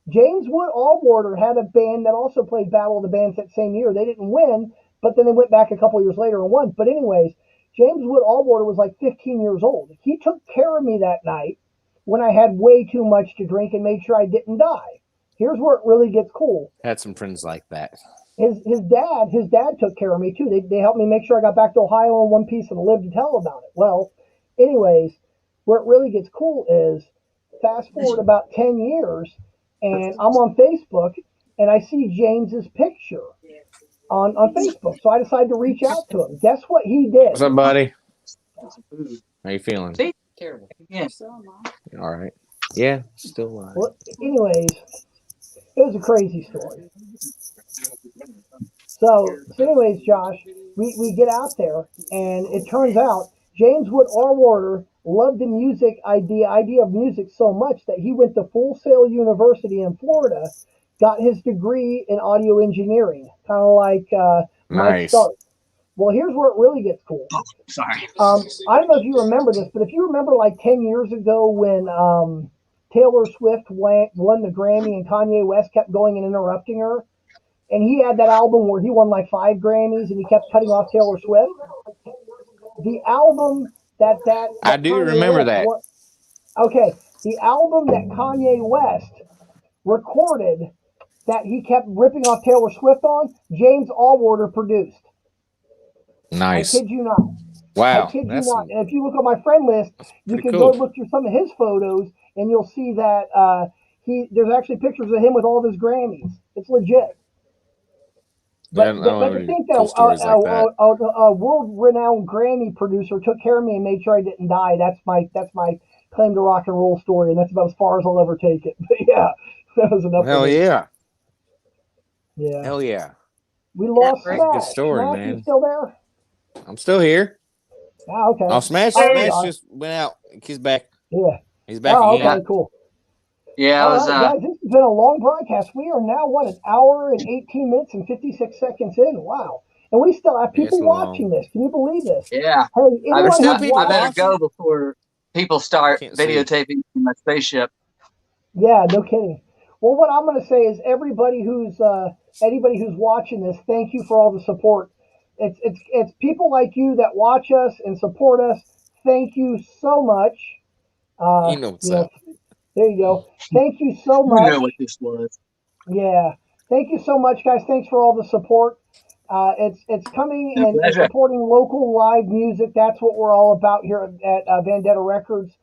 James Wood Allwarder had a band that also played Battle of the Bands that same year. They didn't win, but then they went back a couple years later and won. But anyways, James Wood Allwarder was like 15 years old. He took care of me that night when I had way too much to drink and made sure I didn't die. Here's where it really gets cool. Had some friends like that. His dad took care of me too. They helped me make sure I got back to Ohio in one piece and lived to tell about it. Well, anyways, where it really gets cool is fast forward about 10 years, and I'm on Facebook and I see James's picture on Facebook. So I decided to reach out to him. Guess what he did? What's up, buddy? How you feeling? See? Terrible. Yeah. All right. Yeah, still alive. Well, anyways, it was a crazy story. So anyways, Josh, we get out there, and it turns out James Wood Allwarder loved the music idea of music so much that he went to Full Sail University in Florida, got his degree in audio engineering, kind of like Mike Stark. Well, here's where it really gets cool. Oh, sorry. I don't know if you remember this, but if you remember like 10 years ago when Taylor Swift won the Grammy and Kanye West kept going and interrupting her, and he had that album where he won like 5 Grammys and he kept cutting off Taylor Swift. The album that I do Kanye remember West that. Okay, the album that Kanye West recorded that he kept ripping off Taylor Swift on, James Allwarder produced. Nice. I kid you not. Wow. I kid you not. And if you look on my friend list, you can go look through some of his photos, and you'll see that there's actually pictures of him with all of his Grammys. It's legit. But to think that a world-renowned Grammy producer took care of me and made sure I didn't die, that's my claim to rock and roll story, and that's about as far as I'll ever take it. But yeah, that was enough. Hell yeah. Yeah. Hell yeah. We lost Smash. Good story, Smash, man. You still there? I'm still here. Ah, okay. Oh, Smash just went out. He's back. Yeah. He's back again. Okay, cool. Yeah, guys, this has been a long broadcast. We are now, an hour and 18 minutes and 56 seconds in. Wow. And we still have people watching this. Can you believe this? Yeah. Hey, I better go before people start videotaping my spaceship. Yeah, no kidding. Well, what I'm going to say is anybody who's watching this, thank you for all the support. It's people like you that watch us and support us. Thank you so much. You know what's up. There you go. Thank you so much. You know what this was. Yeah. Thank you so much, guys. Thanks for all the support. It's coming and supporting local live music. That's what we're all about here at Vandetta Records.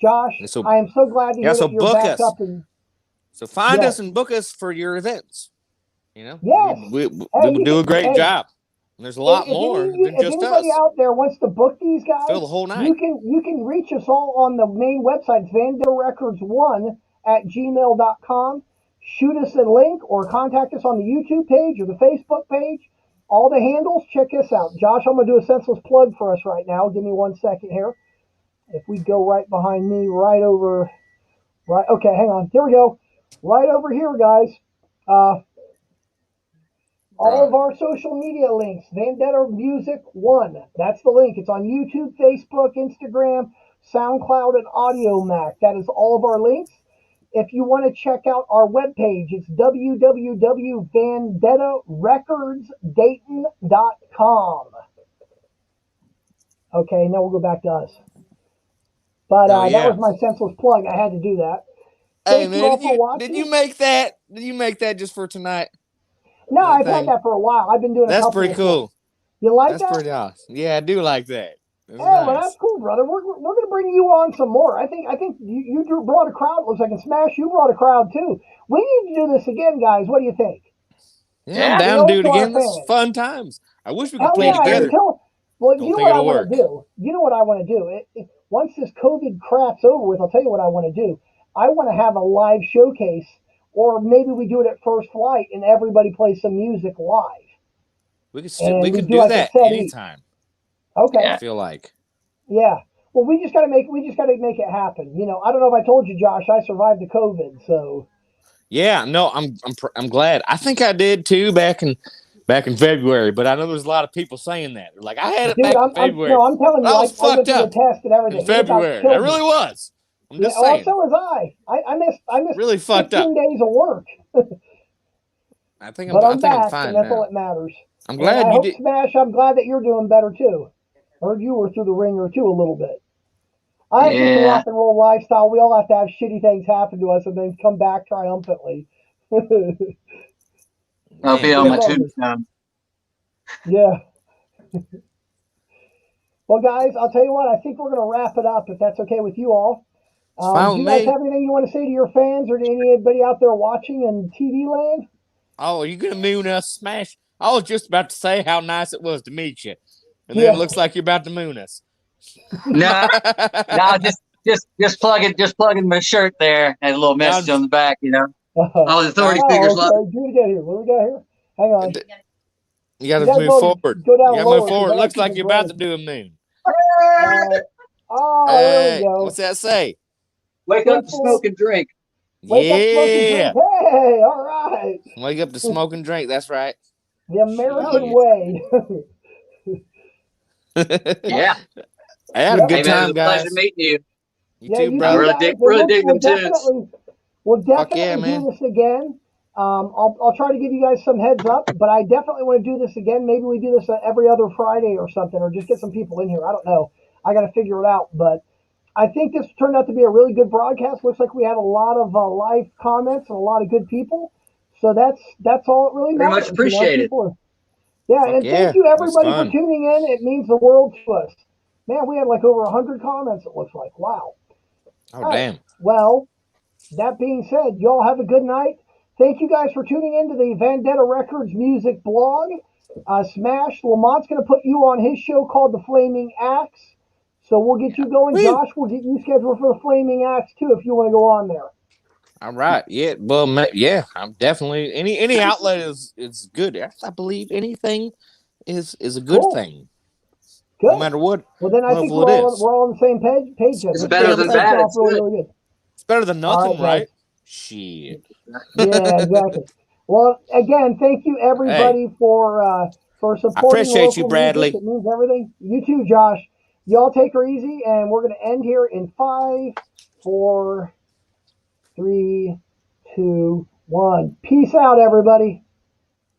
Josh, I am so glad to hear that you're back up. So find us and book us for your events. You know? Yes. We do a great job. And there's a lot more than just us. If anybody out there wants to book these guys, fill the whole night. You can reach us all on the main website, vandarecords1@gmail.com. Shoot us a link or contact us on the YouTube page or the Facebook page. All the handles, check us out. Josh, I'm going to do a senseless plug for us right now. Give me 1 second here. If we go right behind me, okay, hang on. Here we go. Right over here, guys. All of our social media links, Vandetta Music 1. That's the link. It's on YouTube, Facebook, Instagram, SoundCloud, and Audio Mac. That is all of our links. If you want to check out our webpage, it's www.vandettarecordsdayton.com. Okay, now we'll go back to us. But that was my senseless plug. I had to do that. Hey, man, did you make that? Did you make that just for tonight? No, I've had that for a while. I've been doing That's pretty cool. You like that? That's pretty awesome. Yeah, I do like that. Hey, well, that's cool, brother. We're going to bring you on some more. I think you brought a crowd. Looks like in Smash you brought a crowd too. We need to do this again, guys. What do you think? Yeah, I'm down to do it again. This is fun times. I wish we could play together. Well, you know what I want to do? You know what I want to do? Once this COVID crap's over with, I'll tell you what I want to do. I want to have a live showcase, or maybe we do it at First Flight and everybody plays some music live. We could do like that anytime. Okay. I feel like. Yeah. Well, we just got to make it happen. You know, I don't know if I told you, Josh, I survived the COVID, so. Yeah, no, I'm glad. I think I did too back in February, but I know there's a lot of people saying that. They're like, I had it back in February. I'm telling you, I was fucked up the test and everything in February. I really was. I'm just saying. Well, so was I. I missed really fucked 15 days of work. I think I'm back, fine and that's now. all that matters. I'm glad you did. Smash, I'm glad that you're doing better too. Heard you were through the ringer too a little bit. I think the rock and roll lifestyle, we all have to have shitty things happen to us and then come back triumphantly. I'll be on my tombstone. Yeah. Well, guys, I'll tell you what. I think we're going to wrap it up if that's okay with you all. Do you guys have anything you want to say to your fans or to anybody out there watching in TV land? Oh, are you going to moon us, Smash? I was just about to say how nice it was to meet you, and then it looks like you're about to moon us. No, just plug it. Just plug in my shirt there. Has a little message on the back, you know. All the authority figures love. Do it again here. What do we got here? Hang on. You got to move forward. Go down you got to move forward. It looks like you're about to do a moon. There we go. What's that say? Wake up to smoke and drink. Wake up, smoke, and drink. Hey, all right. Wake up to smoke and drink. That's right. The American way. Yeah. I had a good time, guys. Pleasure meeting you. You too, brother. Really dig them tunes. We'll definitely do this again. I'll try to give you guys some heads up, but I definitely want to do this again. Maybe we do this every other Friday or something, or just get some people in here. I don't know. I got to figure it out, but I think this turned out to be a really good broadcast. Looks like we had a lot of live comments and a lot of good people. So that's all it really matters. Very much appreciated. Thank you everybody for tuning in. It means the world to us. Man, we had like over 100 comments, it looks like. Wow. Oh, damn. Well, that being said, y'all have a good night. Thank you guys for tuning in to the Vandetta Records music blog. Smash, Lamont's going to put you on his show called The Flaming Axe. So we'll get you going. Josh, we'll get you scheduled for The Flaming Axe too if you want to go on there. All right. Yeah. Well, yeah, I'm definitely any outlet is good. I believe anything is a good thing. Good. No matter what. Well, then I think we're all on the same page. It's better than bad. It's good. It's better than nothing, right? Shit. Yeah, exactly. Well, again, thank you everybody for supporting. I appreciate you, Bradley. Music. It means everything. You too, Josh. Y'all take her easy, and we're going to end here in 5, 4, 3, 2, 1. Peace out, everybody.